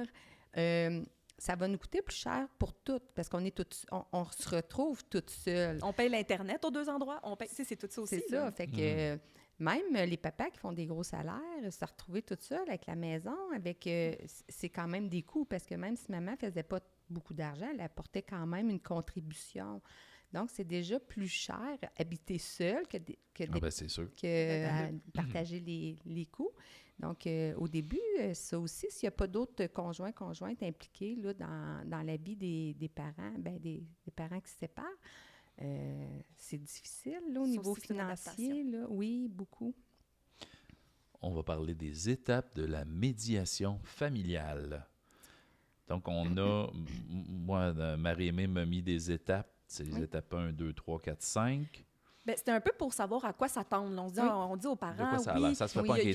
ça va nous coûter plus cher pour toutes, parce qu'on est on se retrouve toutes seules. On paye l'Internet aux 2 endroits. C'est tout ça aussi. C'est ça. Fait que même les papas qui font des gros salaires, se retrouver toutes seules avec la maison, c'est quand même des coûts, parce que même si maman ne faisait pas beaucoup d'argent, elle apportait quand même une contribution. Donc, c'est déjà plus cher habiter seul que partager les coûts. Donc, au début, ça aussi, s'il n'y a pas d'autres conjointes impliqués là, dans la vie des parents, des parents qui se séparent, c'est difficile là, au niveau financier. Là. Oui, beaucoup. On va parler des étapes de la médiation familiale. Donc, on a, moi, Marie-Aimée m'a mis des étapes. C'est les étapes 1, 2, 3, 4, 5. Bien, c'était un peu pour savoir à quoi s'attendre. On dit aux parents, ça se fait pas en 15 minutes,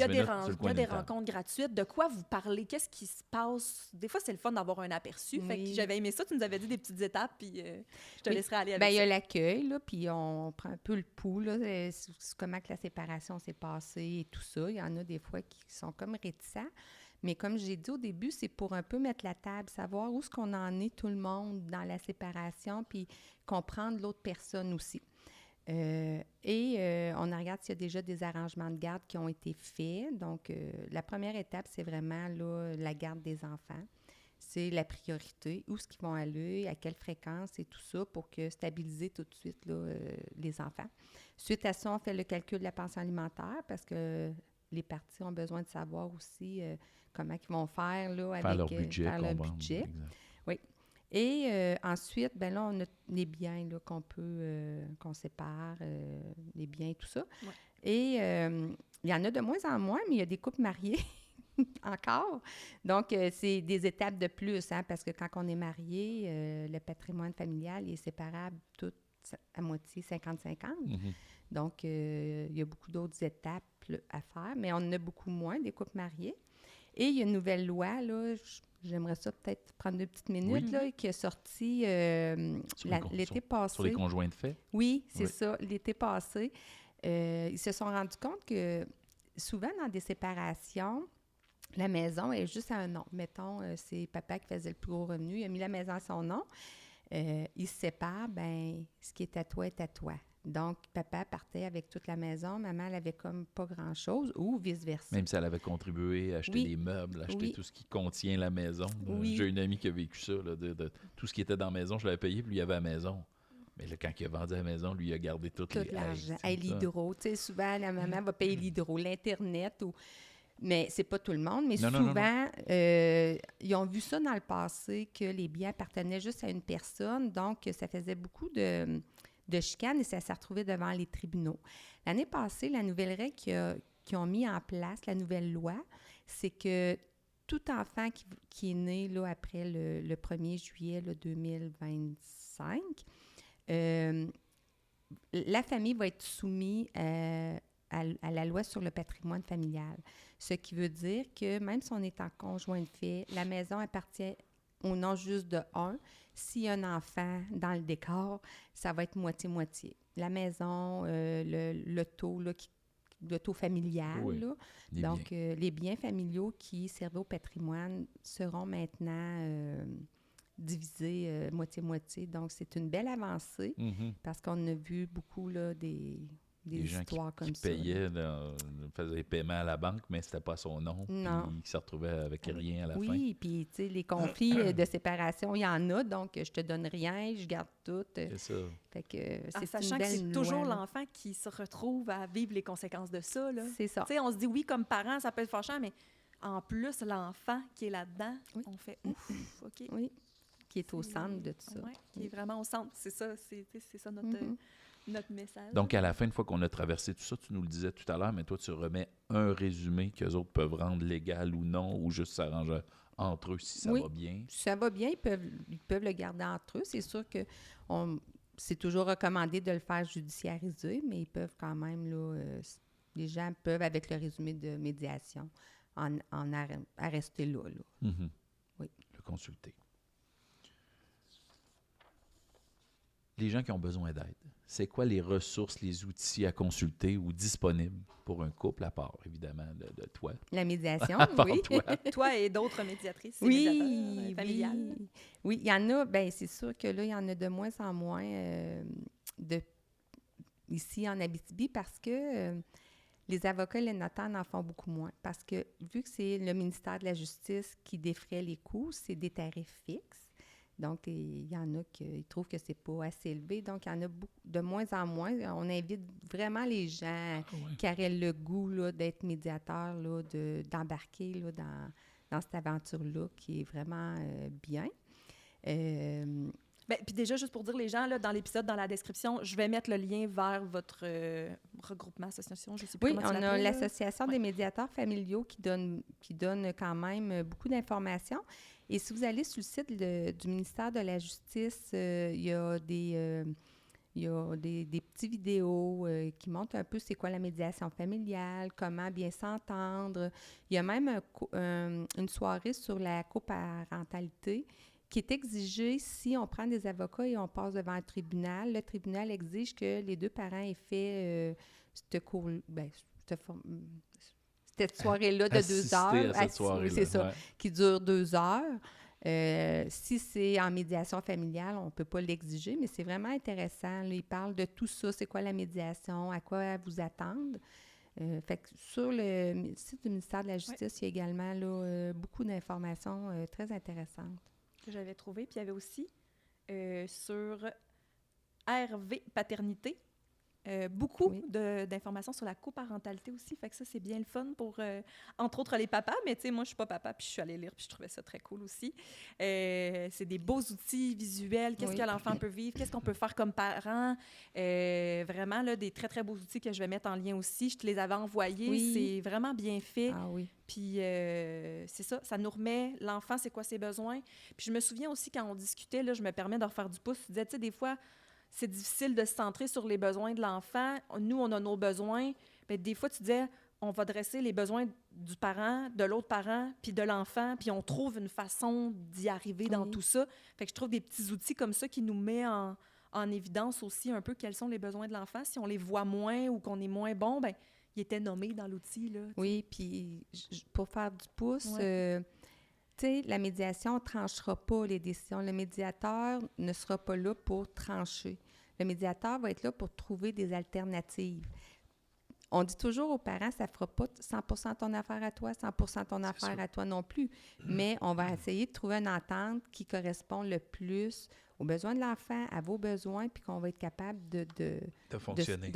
il y a des rencontres gratuites. De quoi vous parlez? Qu'est-ce qui se passe? Des fois, c'est le fun d'avoir un aperçu. Fait que j'avais aimé ça. Tu nous avais dit des petites étapes, puis je te laisserai aller avec ça. Il y a l'accueil, là, puis on prend un peu le pouls, là, comment que la séparation s'est passée et tout ça. Il y en a des fois qui sont comme réticents. Mais comme j'ai dit au début, c'est pour un peu mettre la table, savoir où est-ce qu'on en est tout le monde dans la séparation, puis comprendre l'autre personne aussi. On regarde s'il y a déjà des arrangements de garde qui ont été faits. Donc, la première étape, c'est vraiment là, la garde des enfants. c'est la priorité, où est-ce qu'ils vont aller, à quelle fréquence et tout ça pour stabiliser tout de suite là, les enfants. Suite à ça, on fait le calcul de la pension alimentaire parce que les parties ont besoin de savoir aussi comment ils vont faire là, Faire avec leur budget. faire leur comprendre. budget. Exact. Oui. Et ensuite, ben là, on a les biens là, qu'on sépare, les biens et tout ça. Ouais. Et il y en a de moins en moins, mais il y a des couples mariés encore. Donc, c'est des étapes de plus, hein, parce que quand on est marié, le patrimoine familial il est séparable tout à moitié 50-50. Mhm. Donc, il y a beaucoup d'autres étapes là, à faire, mais on en a beaucoup moins des couples mariés. Et il y a une nouvelle loi, là, j'aimerais ça peut-être prendre 2 petites minutes, Oui. là, qui est sortie Sur les l'été passé. Sur les conjoints de fait. Oui, c'est Oui. ça, l'été passé. Ils se sont rendus compte que souvent, dans des séparations, la maison est juste à un nom. Mettons, c'est papa qui faisait le plus gros revenu, il a mis la maison à son nom. Il se sépare, bien, ce qui est à toi est à toi. Donc, papa partait avec toute la maison, maman, elle avait comme pas grand-chose, ou vice-versa. Même si elle avait contribué à acheter Oui. les meubles, acheter Oui. tout ce qui contient la maison. Oui. J'ai une amie qui a vécu ça. Là, de tout ce qui était dans la maison, je l'avais payé, puis lui, il avait la maison. Mais là, quand il a vendu la maison, lui, il a gardé Tout les... l'argent. Hey, Hey, l'hydro, tu sais, souvent, la maman va payer l'hydro, l'Internet, mais c'est pas tout le monde. Mais Non, souvent, ils ont vu ça dans le passé, que les biens appartenaient juste à une personne, donc ça faisait beaucoup de chicanes et ça s'est retrouvé devant les tribunaux. L'année passée, la nouvelle règle qu'ils ont mis en place, la nouvelle loi, c'est que tout enfant qui est né là, après le 1er juillet là, 2025, la famille va être soumise à la loi sur le patrimoine familial. Ce qui veut dire que même si on est en conjoint de fait, la maison appartient au nom juste de un. S'il y a un enfant dans le décor, ça va être moitié-moitié. La maison, l'auto, l'auto familial, Oui, là. les Donc, biens. les biens familiaux qui servaient au patrimoine seront maintenant divisés moitié-moitié. Donc, c'est une belle avancée Mhm. parce qu'on a vu beaucoup là, des Des gens histoires qui comme ça. payaient, faisaient des paiements à la banque, mais c'était pas son nom. Non. Puis ils se retrouvaient avec rien à la fin. Oui, puis tu sais, les conflits de séparation, il y en a, donc je te donne rien, je garde tout. C'est ça. Fait que En c'est sachant une que belle c'est toujours loi, là. l'enfant qui se retrouve à vivre les conséquences de ça. Là. C'est ça. Tu sais, on se dit oui, comme parent, ça peut être fâchant, mais en plus, l'enfant qui est là-dedans, Oui. on fait ouf, OK. Oui, qui est au C'est- centre de tout ça. ouais, qui est vraiment au centre. C'est ça, c'est ça notre, Mhm. notre message. Donc, à la fin, une fois qu'on a traversé tout ça, tu nous le disais tout à l'heure, mais toi, tu remets un résumé qu'eux autres peuvent rendre légal ou non, ou juste s'arranger entre eux si ça Oui. va bien. Si ça va bien, ils peuvent le garder entre eux. C'est sûr que c'est toujours recommandé de le faire judiciariser, mais ils peuvent quand même, là, les gens peuvent, avec le résumé de médiation, en rester là. Mhm. Oui. Le consulter. Les gens qui ont besoin d'aide, c'est quoi les ressources, les outils à consulter ou disponibles pour un couple, à part, évidemment, de toi? La médiation, À part oui. toi. Toi et d'autres médiatrices et Oui, médiateurs familiales. oui. Oui, il y en a, bien, c'est sûr que là, il y en a de moins en moins ici en Abitibi parce que les avocats et les notaires en font beaucoup moins. Parce que vu que c'est le ministère de la Justice qui défraie les coûts, c'est des tarifs fixes. Donc, il y en a qui trouvent que c'est pas assez élevé. Donc, il y en a de moins en moins. On invite vraiment les gens qui auraient le goût là, d'être médiateurs, là, d'embarquer là, dans cette aventure-là qui est vraiment bien. Ben, puis déjà, juste pour dire les gens, là, dans l'épisode, dans la description, je vais mettre le lien vers votre regroupement, association, je ne sais plus Oui, comment tu on a l'appelles, là. l'Association des médiateurs familiaux qui donne quand même beaucoup d'informations. Et si vous allez sur le site du ministère de la Justice, il y a des petites vidéos qui montrent un peu c'est quoi la médiation familiale, comment bien s'entendre. Il y a même une soirée sur la coparentalité qui est exigée si on prend des avocats et on passe devant un tribunal. Le tribunal exige que les deux parents aient fait cette soirée-là de 2 heures. À cette soirée-là, c'est ça, ouais. qui dure 2 heures. Si c'est en médiation familiale, on ne peut pas l'exiger, mais c'est vraiment intéressant. Là, il parle de tout ça, c'est quoi la médiation, à quoi vous attendre. Fait que sur le site du ministère de la Justice, il y a également là, beaucoup d'informations très intéressantes. Que j'avais trouvé. Puis il y avait aussi sur RV Paternité, beaucoup d'informations sur la coparentalité aussi. Fait que ça, c'est bien le fun pour, entre autres, les papas. Mais tu sais, moi, je suis pas papa, puis je suis allée lire, puis je trouvais ça très cool aussi. C'est des beaux outils visuels. Qu'est-ce que l'enfant peut vivre? Qu'est-ce qu'on peut faire comme parent? Vraiment, là, des très, très beaux outils que je vais mettre en lien aussi. Je te les avais envoyés. Oui. C'est vraiment bien fait. Ah oui. Puis c'est ça nous remet l'enfant, c'est quoi ses besoins. Puis je me souviens aussi, quand on discutait, là, je me permets de refaire du pouce, tu disais, tu sais, des fois, c'est difficile de se centrer sur les besoins de l'enfant. Nous, on a nos besoins. Bien, des fois, tu disais, on va dresser les besoins du parent, de l'autre parent, puis de l'enfant, puis on trouve une façon d'y arriver dans tout ça. Fait que je trouve des petits outils comme ça qui nous met en évidence aussi un peu quels sont les besoins de l'enfant. Si on les voit moins ou qu'on est moins bon, bien, il était nommé dans l'outil, là. Oui, puis pour faire du pouce, tu sais, la médiation ne tranchera pas les décisions. Le médiateur ne sera pas là pour trancher. Le médiateur va être là pour trouver des alternatives. On dit toujours aux parents, ça ne fera pas 100% ton affaire à toi, 100% ton affaire à toi non plus. Mais on va essayer de trouver une entente qui correspond le plus aux besoins de l'enfant, à vos besoins, puis qu'on va être capable de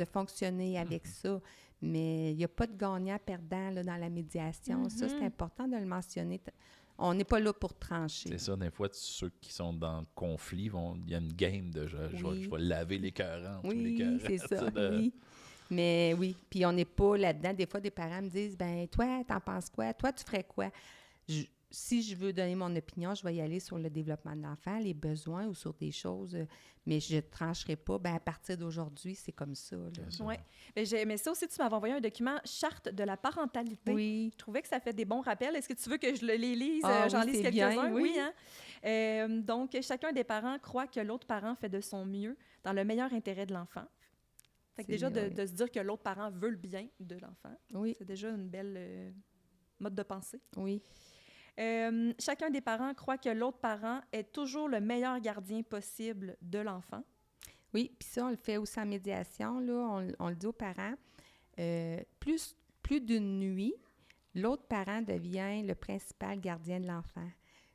fonctionner avec ça. Mais il n'y a pas de gagnant-perdant là, dans la médiation. Ça, c'est important de le mentionner. On n'est pas là pour trancher. C'est ça, des fois, ceux qui sont dans le conflit, il y a une game de je vais laver les cœurs. Oui, c'est ça, oui. Mais oui, puis on n'est pas là-dedans. Des fois, des parents me disent, ben toi, t'en penses quoi? Toi, tu ferais quoi? Si je veux donner mon opinion, je vais y aller sur le développement de l'enfant, les besoins ou sur des choses, mais je ne trancherai pas. Ben à partir d'aujourd'hui, c'est comme ça. Oui. Mais ça aussi, tu m'avais envoyé un document, Charte de la parentalité. Oui. Je trouvais que ça fait des bons rappels. Est-ce que tu veux que je les lise? J'en lise quelques-uns? Bien, oui. Hein? Donc, chacun des parents croit que l'autre parent fait de son mieux dans le meilleur intérêt de l'enfant. Fait que déjà, de se dire que l'autre parent veut le bien de l'enfant, c'est déjà une belle mode de pensée. Oui. Chacun des parents croit que l'autre parent est toujours le meilleur gardien possible de l'enfant. Oui, puis ça, on le fait aussi en médiation, là, on le dit aux parents. Plus d'une nuit, l'autre parent devient le principal gardien de l'enfant.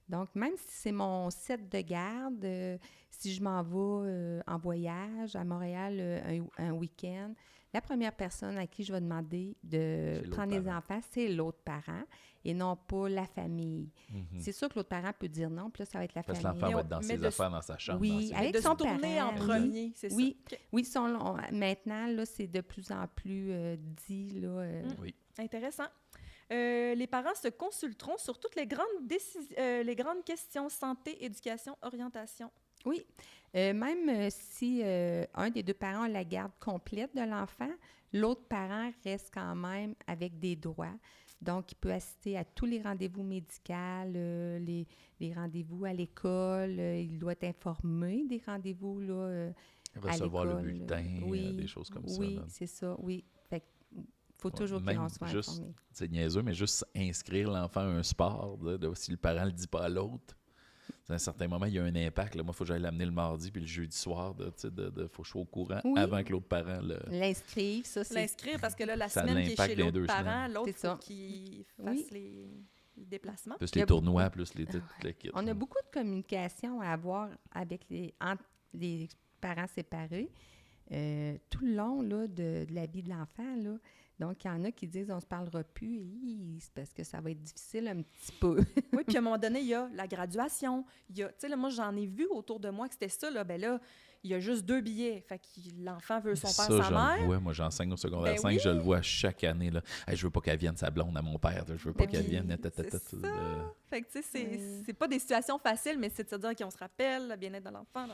Donc, même si c'est mon set de garde, si je m'en vais en voyage à Montréal un week-end, la première personne à qui je vais demander de prendre les enfants, c'est l'autre parent et non pas la famille. Mm-hmm. C'est sûr que l'autre parent peut dire non, puis là, ça va être la famille. Parce que l'enfant va être dans ses affaires, dans sa chambre. Oui, avec son parent. En premier, c'est ça. Oui, maintenant, là, c'est de plus en plus dit. Là, Oui. Intéressant. Les parents se consulteront sur toutes les grandes questions santé, éducation, orientation. Oui. Même si un des deux parents a la garde complète de l'enfant, l'autre parent reste quand même avec des droits. Donc, il peut assister à tous les rendez-vous médicaux, les rendez-vous à l'école. Il doit être informé des rendez-vous là, recevoir le bulletin, des choses comme ça. Oui, c'est ça, oui. Fait il faut toujours qu'il en soit informé. C'est niaiseux, mais juste inscrire l'enfant à un sport, si le parent ne le dit pas à l'autre, à un certain moment, il y a un impact. Là. Moi, il faut que j'aille l'amener le mardi, puis le jeudi soir, faut que je sois au courant avant que l'autre parent l'inscrive. L'inscrire, parce que là, la semaine qui est chez l'autre parent, l'autre, il faut qu'il fasse les déplacements. Plus les tournois, plus les kits. On a beaucoup de communication à avoir entre les parents séparés tout le long là, de la vie de l'enfant. Là. Donc, il y en a qui disent on ne se parlera plus. C'est parce que ça va être difficile un petit peu. Oui, puis à un moment donné, il y a la graduation. Tu sais, moi, j'en ai vu autour de moi que c'était ça. Là, ben là, il y a juste 2 billets. Fait que l'enfant veut son père, sa mère. Je le vois. Moi, j'enseigne au secondaire 5. Je le vois chaque année. Là. Hey, je veux pas qu'elle vienne, sa blonde, à mon père. Je veux pas qu'elle vienne. C'est ça. Fait que, tu sais, c'est pas des situations faciles, mais c'est de se dire qu'on se rappelle, le bien-être de l'enfant,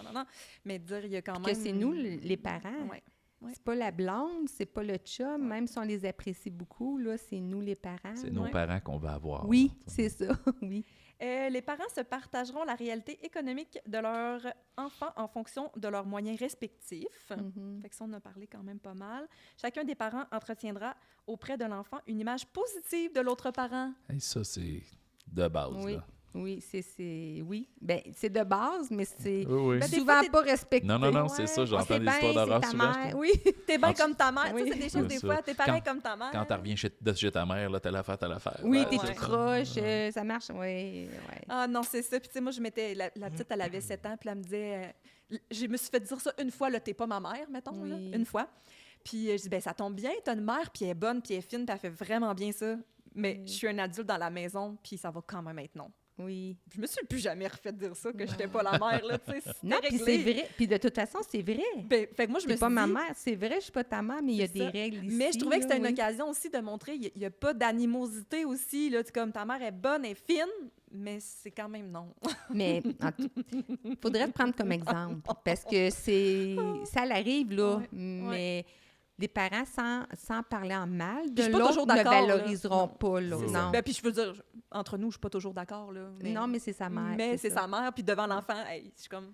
mais de dire, il y a quand même... Que c'est nous, les parents. Ouais. C'est pas la blonde, c'est pas le chum, même si on les apprécie beaucoup, là, c'est nous les parents. C'est nos parents qu'on va avoir. Oui, c'est ça, oui. Les parents se partageront la réalité économique de leur enfant en fonction de leurs moyens respectifs. Mm-hmm. Fait que ça, on a parlé quand même pas mal. Chacun des parents entretiendra auprès de l'enfant une image positive de l'autre parent. Et ça, c'est de base. Oui. Là. Oui, oui. Ben, c'est de base, mais c'est Oui, oui. Ben, des souvent fois, pas respecté. Non, c'est ça, j'entends C'est des bien, histoires d'horreur c'est ta souvent. mère. je Oui. T'es bien Ah, comme ta mère. Oui. Tu sais, c'est des C'est choses, des ça. fois, t'es pareil comme ta mère. Quand tu reviens de chez ta mère, là, t'as l'affaire, t'as l'affaire. Oui, Ouais, t'es ouais. tout croche, ça marche, oui. Ouais. Ah non, c'est ça. Puis tu sais, moi, la petite, elle avait 7 ans, puis elle me disait... je me suis fait dire ça une fois, là, t'es pas ma mère, mettons, là, Oui. une fois. Puis je dis, ben ça tombe bien, t'as une mère, puis elle est bonne, puis elle est fine, puis elle fait vraiment bien ça. Mais Oui. je suis un adulte dans la maison, puis ça va quand même être non. Oui. Je me suis plus jamais refait dire ça, que j'étais pas la mère, là, tu sais, c'était Non, puis réglé. c'est vrai. Puis de toute façon, c'est vrai. Ben, fait que moi, je me C'est suis pas ma dit... mère, c'est vrai, je suis pas ta mère, mais il y a C'est des ça. règles ici. Mais je trouvais que c'était là, une oui. occasion aussi de montrer qu'il n'y a pas d'animosité aussi. Là, comme ta mère est bonne et fine, mais c'est quand même non. Mais il faudrait te prendre comme exemple parce que ça l'arrive, là, Ouais, mais les parents, sans parler en mal Puis de je suis pas l'autre, toujours ne d'accord, là. valoriseront Non. pas, là. C'est Non. ça. Ben, puis je veux dire, entre nous, je suis pas toujours d'accord. Là, Non, mais c'est sa mère. Mais c'est ça. sa mère, puis devant l'enfant, hey, je suis comme...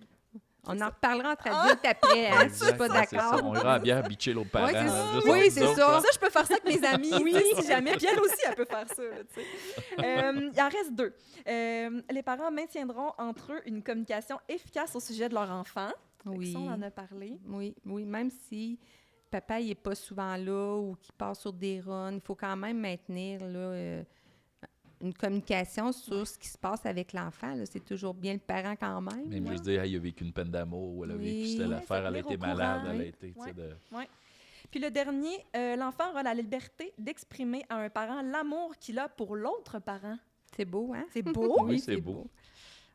On en reparlera entre adultes après, hein, si je suis pas Exact, c'est ça. d'accord. On ira à la bière bitcher l'autre parent. Ouais, c'est ça. juste Oui, entre c'est nous autres, ça. là. Ça, je peux faire ça avec mes amis, tu sais, si jamais. Puis elle aussi, elle peut faire ça. Là, tu sais. Il en reste 2. Les parents maintiendront entre eux une communication efficace au sujet de leur enfant. Fait que Oui. ça, on en a parlé. Oui, même si papa n'est pas souvent là ou qu'il passe sur des runs, il faut quand même maintenir là, une communication sur ce qui se passe avec l'enfant. Là. C'est toujours bien le parent quand même. Même là. juste dire, hey, il a vécu une peine d'amour, ou elle a vécu Oui. telle Ouais, affaire, elle a tenir été au courant, malade, elle a oui. été. tu sais, Ouais. de- Puis le dernier, l'enfant aura la liberté d'exprimer à un parent l'amour qu'il a pour l'autre parent. C'est beau, hein? C'est beau. Oui, c'est beau.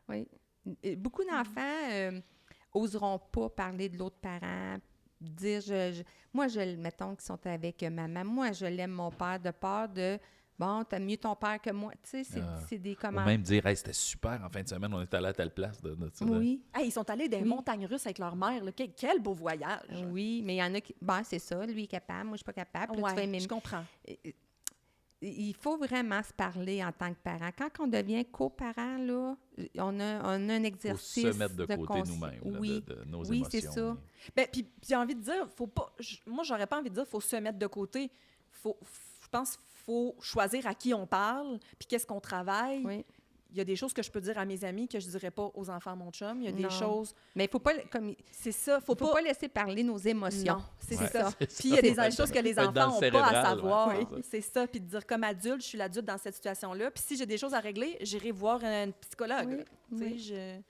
Oui. Beaucoup d'enfants oseront pas parler de l'autre parent, dire moi, mettons qu'ils sont avec maman, moi, je l'aime mon père de peur de bon, t'aimes mieux ton père que moi. Tu sais, c'est des Ou commentaires. même dire, hey, c'était super, en fin de semaine, on est allé à telle place. Oui. Hey, ils sont allés dans les Oui. montagnes russes avec leur mère. Là. Quel beau voyage. Oui, mais il y en a qui. Bon, c'est ça, lui est capable, moi, je suis pas capable. Puis là, tu vas Ouais, aimer- je comprends. Il faut vraiment se parler en tant que parent. Quand on devient coparent, là, on a un Il faut exercice se mettre de côté nous-mêmes, là, Oui. de nos Oui, émotions. c'est ça. Ben, puis j'ai envie de dire, faut pas. Moi, j'aurais pas envie de dire, faut se mettre de côté. Je pense qu'il faut choisir à qui on parle, puis qu'est-ce qu'on travaille. Oui. Il y a des choses que je peux dire à mes amis que je dirais pas aux enfants à mon chum. Il y a Non. des choses. Mais il faut pas, C'est ça, faut pas laisser parler nos émotions. Non, c'est Ouais. ça. C'est ça. Puis il y a des choses que les Faut être dans enfants le n'ont pas à cérébral, savoir. ouais, c'est ça. C'est ça. Puis de dire, comme adulte, je suis l'adulte dans cette situation-là. Puis si j'ai des choses à régler, j'irai voir un psychologue. Oui, là. Tu sais, oui.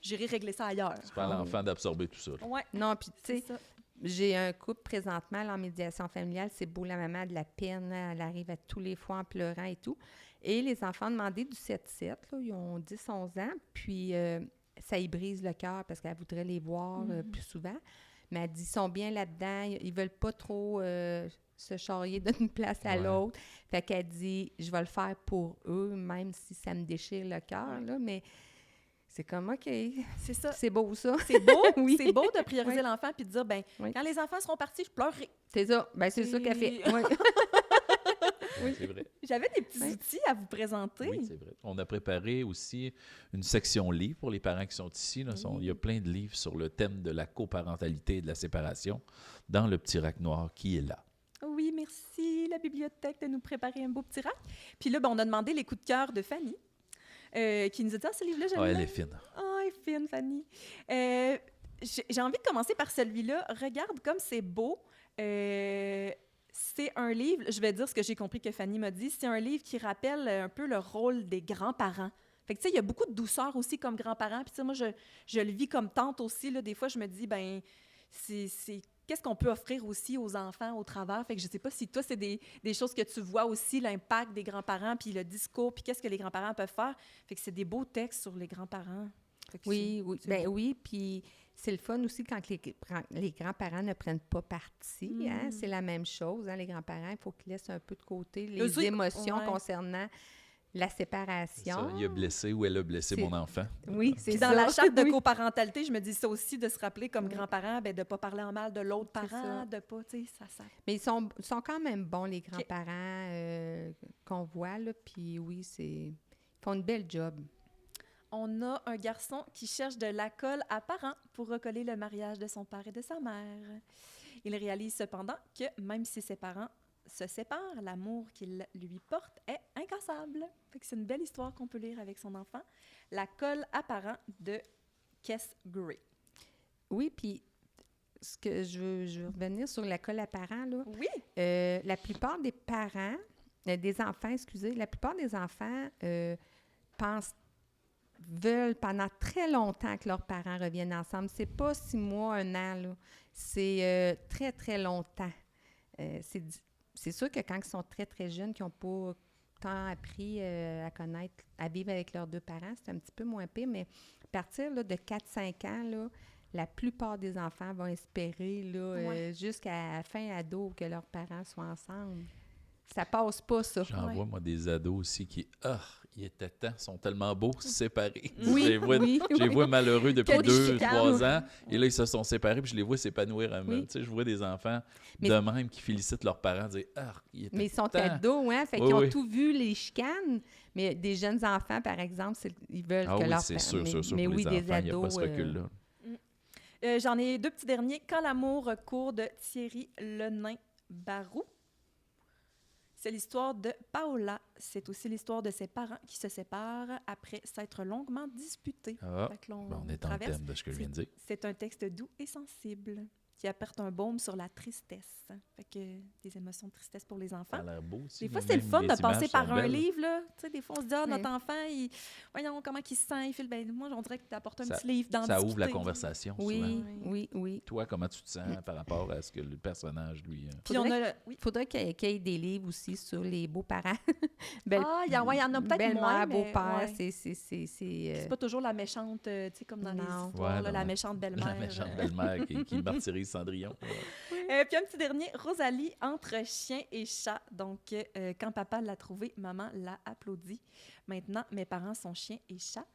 j'irai régler ça ailleurs. C'est pas à l'enfant d'absorber tout ça. là. Ouais, Non, puis tu c'est sais, ça. j'ai un couple présentement là, en médiation familiale. C'est beau, la maman a de la peine. Elle arrive à tous les fois en pleurant et tout. Et les enfants demandaient du 7-7. Là, ils ont 10-11 ans. Puis ça y brise le cœur parce qu'elle voudrait les voir plus souvent. Mais elle dit, ils sont bien là-dedans. Ils veulent pas trop se charrier d'une place à Ouais. l'autre. Fait qu'elle dit, je vais le faire pour eux, même si ça me déchire le cœur. Là, mais c'est comme, OK, C'est ça. c'est beau ça. C'est beau, Oui. c'est beau de prioriser Oui. l'enfant puis de dire, ben, Oui. quand les enfants seront partis, je pleurerai. C'est ça. Ben, c'est ça qu'elle fait. Et- Ouais. Ouais, c'est vrai. J'avais des petits Oui. outils à vous présenter. Oui, c'est vrai. On a préparé aussi une section livres pour les parents qui sont ici. Là. Il y a plein de livres sur le thème de la coparentalité et de la séparation dans le petit rack noir qui est là. Oui, merci, la bibliothèque, de nous préparer un beau petit rack. Puis là, ben, on a demandé les coups de cœur de Fanny, qui nous a dit, ah, ce livre-là, j'aime Ah, elle bien. est fine. Oh, elle est fine, Fanny. J'ai envie de commencer par celui-là. Regarde comme c'est beau. C'est un livre, je vais dire ce que j'ai compris que Fanny m'a dit, c'est un livre qui rappelle un peu le rôle des grands-parents. Fait que, tu sais, il y a beaucoup de douceur aussi comme grands-parents. Puis, tu sais, moi, je le vis comme tante aussi. Là. Des fois, je me dis, ben c'est qu'est-ce qu'on peut offrir aussi aux enfants au travers. Fait que je sais pas si toi, c'est des choses que tu vois aussi, l'impact des grands-parents, puis le discours, puis qu'est-ce que les grands-parents peuvent faire. Fait que c'est des beaux textes sur les grands-parents. Fait que Oui, oui. c'est Ben oui, puis c'est le fun aussi quand les grands-parents ne prennent pas parti. Hein? C'est la même chose. Hein? Les grands-parents, il faut qu'ils laissent un peu de côté les Eux autres, émotions ouais. concernant la Ça, séparation. il a blessé ou elle a blessé C'est- mon enfant. Oui, c'est Puis ça. dans la charte de Oui. coparentalité, je me dis ça aussi, de se rappeler comme Oui. grands-parents, ben, de ne pas parler en mal de l'autre C'est parent, ça. de pas, tu sais, ça. Mais ils sont quand même bons, les grands-parents qu'on voit. Là, puis oui, ils font une belle job. On a un garçon qui cherche de l'alcool à parents pour recoller le mariage de son père et de sa mère. Il réalise cependant que même si ses parents se séparent, l'amour qu'il lui porte est incassable. Fait que c'est une belle histoire qu'on peut lire avec son enfant. La colle apparent de Kess Gray. Oui, puis ce que je veux revenir sur la colle apparent, là. Oui. La plupart des parents, des enfants, excusez, la plupart des enfants veulent pendant très longtemps que leurs parents reviennent ensemble. C'est pas 6 mois, 1 an, là. C'est très, très longtemps. C'est sûr que quand ils sont très, très jeunes, qui n'ont pas tant appris à connaître, à vivre avec leurs 2 parents, c'est un petit peu moins pire, mais à partir là, de 4-5 ans, là, la plupart des enfants vont espérer là, jusqu'à la fin ado que leurs parents soient ensemble. Ça passe pas, ça. J'en vois, moi, des ados aussi qui, ils étaient temps, sont tellement beaux, séparés. Oui, Je les vois malheureux depuis Qu'il y a des 2-3 ans, et là, ils se sont séparés, puis je les vois s'épanouir à même. Oui. Tu sais, je vois des enfants Mais- de même qui félicitent leurs parents, dire ils étaient Mais ils sont temps. ados, hein? Fait Oui, qu'ils ont oui. tout vu, les chicanes. Mais des jeunes enfants, par exemple, ils veulent Ah que oui, leurs c'est parents... sûr, mais, sûr, mais pour oui, les des enfants, il n'y a pas ados... ce recul-là. J'en ai 2 petits derniers. Quand l'amour court de Thierry Lenain-Barou. C'est l'histoire de Paola. C'est aussi l'histoire de ses parents qui se séparent après s'être longuement disputés. Ah, Fait que là, on est en traverse. thème de ce que je viens de dire. C'est un texte doux et sensible qui apporte un baume sur la tristesse. Fait que des émotions de tristesse pour les Ça enfants. a l'air beau aussi. Des fois, mais c'est le même fun les de passer images par sont un belles. livre. Là. Tu sais, des fois, on se dit, notre Ouais. enfant, voyons comment il se sent, il file. Ben, moi, on dirait que tu apportes un Ça- petit livre dans Ça ouvre la conversation, souvent. Oui, souvent. oui, oui. Toi, comment tu te sens par rapport à ce que le personnage, lui... Puis on Faudrait a... Oui. Il faudrait qu'il y ait des livres aussi sur les beaux-parents. Ah, il y en a peut-être moins, Belle-mère, mais... beau-père, ouais. c'est C'est pas toujours la méchante, tu sais, comme dans les Non. histoires, Ouais, là, non. la méchante belle-mère. La méchante belle-mère qui martyrise Cendrillon. Puis un petit dernier, Rosalie, entre chien et chat. Donc, quand papa l'a trouvé, maman l'a applaudi. Maintenant, mes parents sont chiens et chats.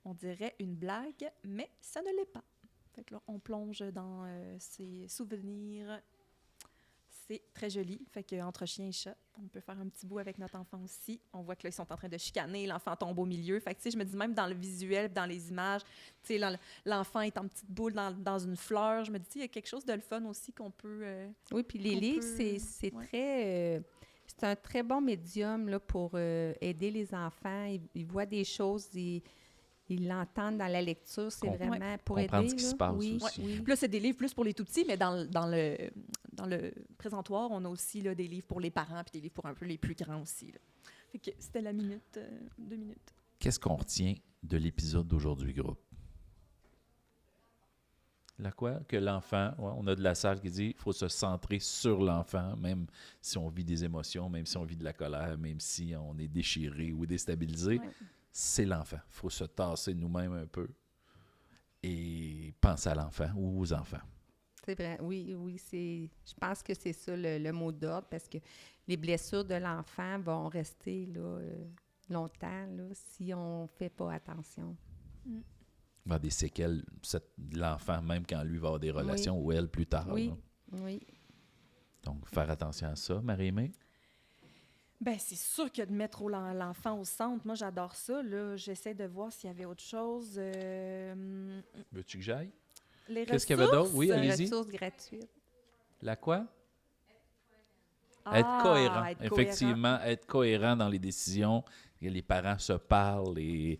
On dirait une blague, mais ça ne l'est pas. Fait que là, on plonge dans ces souvenirs. C'est très joli. Fait que entre chien et chat, on peut faire un petit bout avec notre enfant aussi. On voit que là, ils sont en train de chicaner. L'enfant tombe au milieu. Fait que, tu sais, je me dis même dans le visuel, dans les images, tu sais, l'enfant est en petite boule dans une fleur. Je me dis, il y a quelque chose de le fun aussi qu'on peut... Oui, puis les qu'on livres, peut- c'est ouais. très... c'est un très bon médium là, pour aider les enfants. Ils voient des choses, ils l'entendent dans la lecture. C'est vraiment pour comprendre aider. ce qui là. se passe oui, aussi. oui. Puis là, c'est des livres plus pour les tout-petits, mais dans le présentoir, on a aussi là, des livres pour les parents puis des livres pour un peu les plus grands aussi. Là. Fait que c'était la minute, 2 minutes. Qu'est-ce qu'on retient de l'épisode d'aujourd'hui, groupe? La quoi? Que l'enfant, on a de la salle qui dit qu'il faut se centrer sur l'enfant, même si on vit des émotions, même si on vit de la colère, même si on est déchiré ou déstabilisé. Ouais. C'est l'enfant. Il faut se tasser nous-mêmes un peu et penser à l'enfant ou aux enfants. C'est vrai, oui, je pense que c'est ça le mot d'ordre parce que les blessures de l'enfant vont rester là, longtemps là, si on ne fait pas attention. Il va y avoir des séquelles, l'enfant, même quand lui va avoir des relations, ou elle plus tard. Oui, là. oui. Donc, faire attention à ça. Marie-Aimée? Ben c'est sûr que de mettre l'enfant au centre, moi, j'adore ça. Là. J'essaie de voir s'il y avait autre chose. Veux-tu que j'aille? Les Qu'est-ce qu'il y avait d'autre? Oui, ressources. allez-y. Ressources gratuites. La quoi? Ah, Être cohérent. être Effectivement, être cohérent dans les décisions. Que les parents se parlent et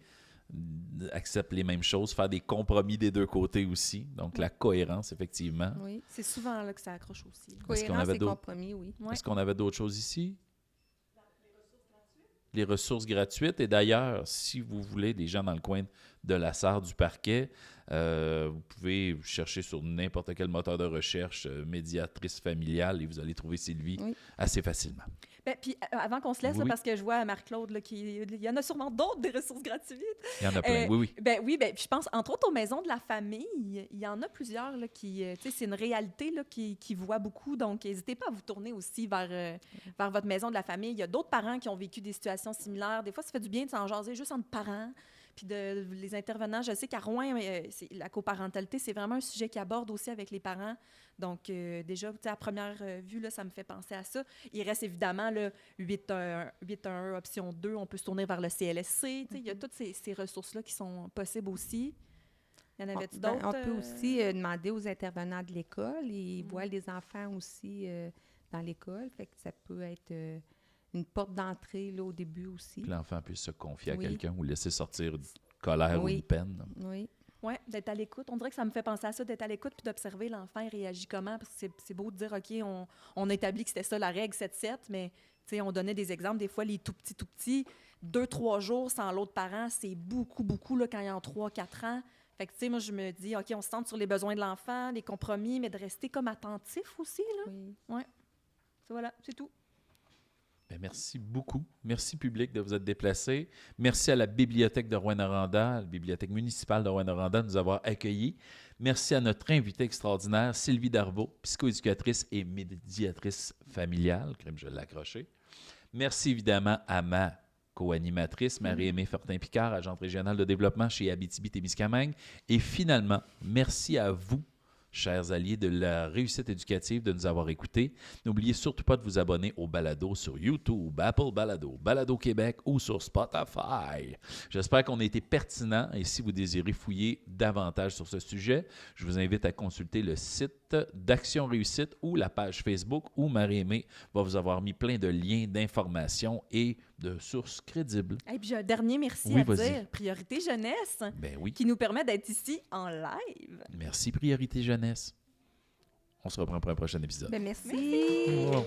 acceptent les mêmes choses, faire des compromis des deux côtés aussi. Donc, la cohérence, effectivement. Oui. C'est souvent là que ça accroche aussi. qu'on Cohérence avait et d'autres? compromis, oui. Ouais. Est-ce qu'on avait d'autres choses ici? Les ressources gratuites. Et d'ailleurs, si vous voulez, des gens dans le coin de la Sarre du Parquet, vous pouvez chercher sur n'importe quel moteur de recherche médiatrice familiale et vous allez trouver Sylvie Oui. assez facilement. Ben, puis avant qu'on se laisse, Oui, là, oui. parce que je vois Marc-Claude, là, il y en a sûrement d'autres des ressources gratuites. Il y en a plein, oui. Oui, puis je pense, entre autres, aux maisons de la famille, il y en a plusieurs là, qui, tu sais, c'est une réalité là, qui voit beaucoup. Donc, n'hésitez pas à vous tourner aussi vers votre maison de la famille. Il y a d'autres parents qui ont vécu des situations similaires. Des fois, ça fait du bien de s'en jaser juste entre parents. Puis les intervenants, je sais qu'à Rouen, la coparentalité, c'est vraiment un sujet qui aborde aussi avec les parents. Donc, déjà, tu sais, à première vue, là, ça me fait penser à ça. Il reste évidemment le 811 option 2. On peut se tourner vers le CLSC. Tu sais, il y a toutes ces ressources-là qui sont possibles aussi. Il y en avait-tu d'autres? On peut aussi demander aux intervenants de l'école. Ils voient les enfants aussi dans l'école. Fait que ça peut être une porte d'entrée là, au début aussi. Que l'enfant puisse se confier à Oui. quelqu'un ou laisser sortir une colère ou Oui. une peine. Oui. Oui, d'être à l'écoute. On dirait que ça me fait penser à ça, d'être à l'écoute puis d'observer l'enfant, il réagit comment. Parce que c'est beau de dire, OK, on établit que c'était ça la règle 7-7, mais on donnait des exemples. Des fois, les tout petits, 2-3 jours sans l'autre parent, c'est beaucoup là, quand il y a 3-4 ans. Fait que, moi, je me dis, OK, on se centre sur les besoins de l'enfant, les compromis, mais de rester comme attentif aussi, là. Oui. Voilà, c'est tout. Bien, merci beaucoup. Merci, public, de vous être déplacé. Merci à la Bibliothèque de Rouyn-Noranda, la Bibliothèque municipale de Rouyn-Noranda, de nous avoir accueillis. Merci à notre invitée extraordinaire, Sylvie Darvaux, psychoéducatrice et médiatrice familiale. Crime, je l'ai accroché. Merci évidemment à ma co-animatrice, Marie-Aimée Fortin-Picard, agente régionale de développement chez Abitibi-Témiscamingue. Et finalement, merci à vous, chers alliés de la réussite éducative, de nous avoir écoutés. N'oubliez surtout pas de vous abonner au Balado sur YouTube, Apple Balado, Balado Québec ou sur Spotify. J'espère qu'on a été pertinent et si vous désirez fouiller davantage sur ce sujet, je vous invite à consulter le site d'Action Réussite ou la page Facebook où Marie-Aimée va vous avoir mis plein de liens, d'informations et de sources crédibles. Et puis j'ai un dernier merci Oui, à vas-y. dire. Priorité Jeunesse, Ben oui. qui nous permet d'être ici en live. Merci, Priorité Jeunesse. On se reprend pour un prochain épisode. Ben, merci. Wow.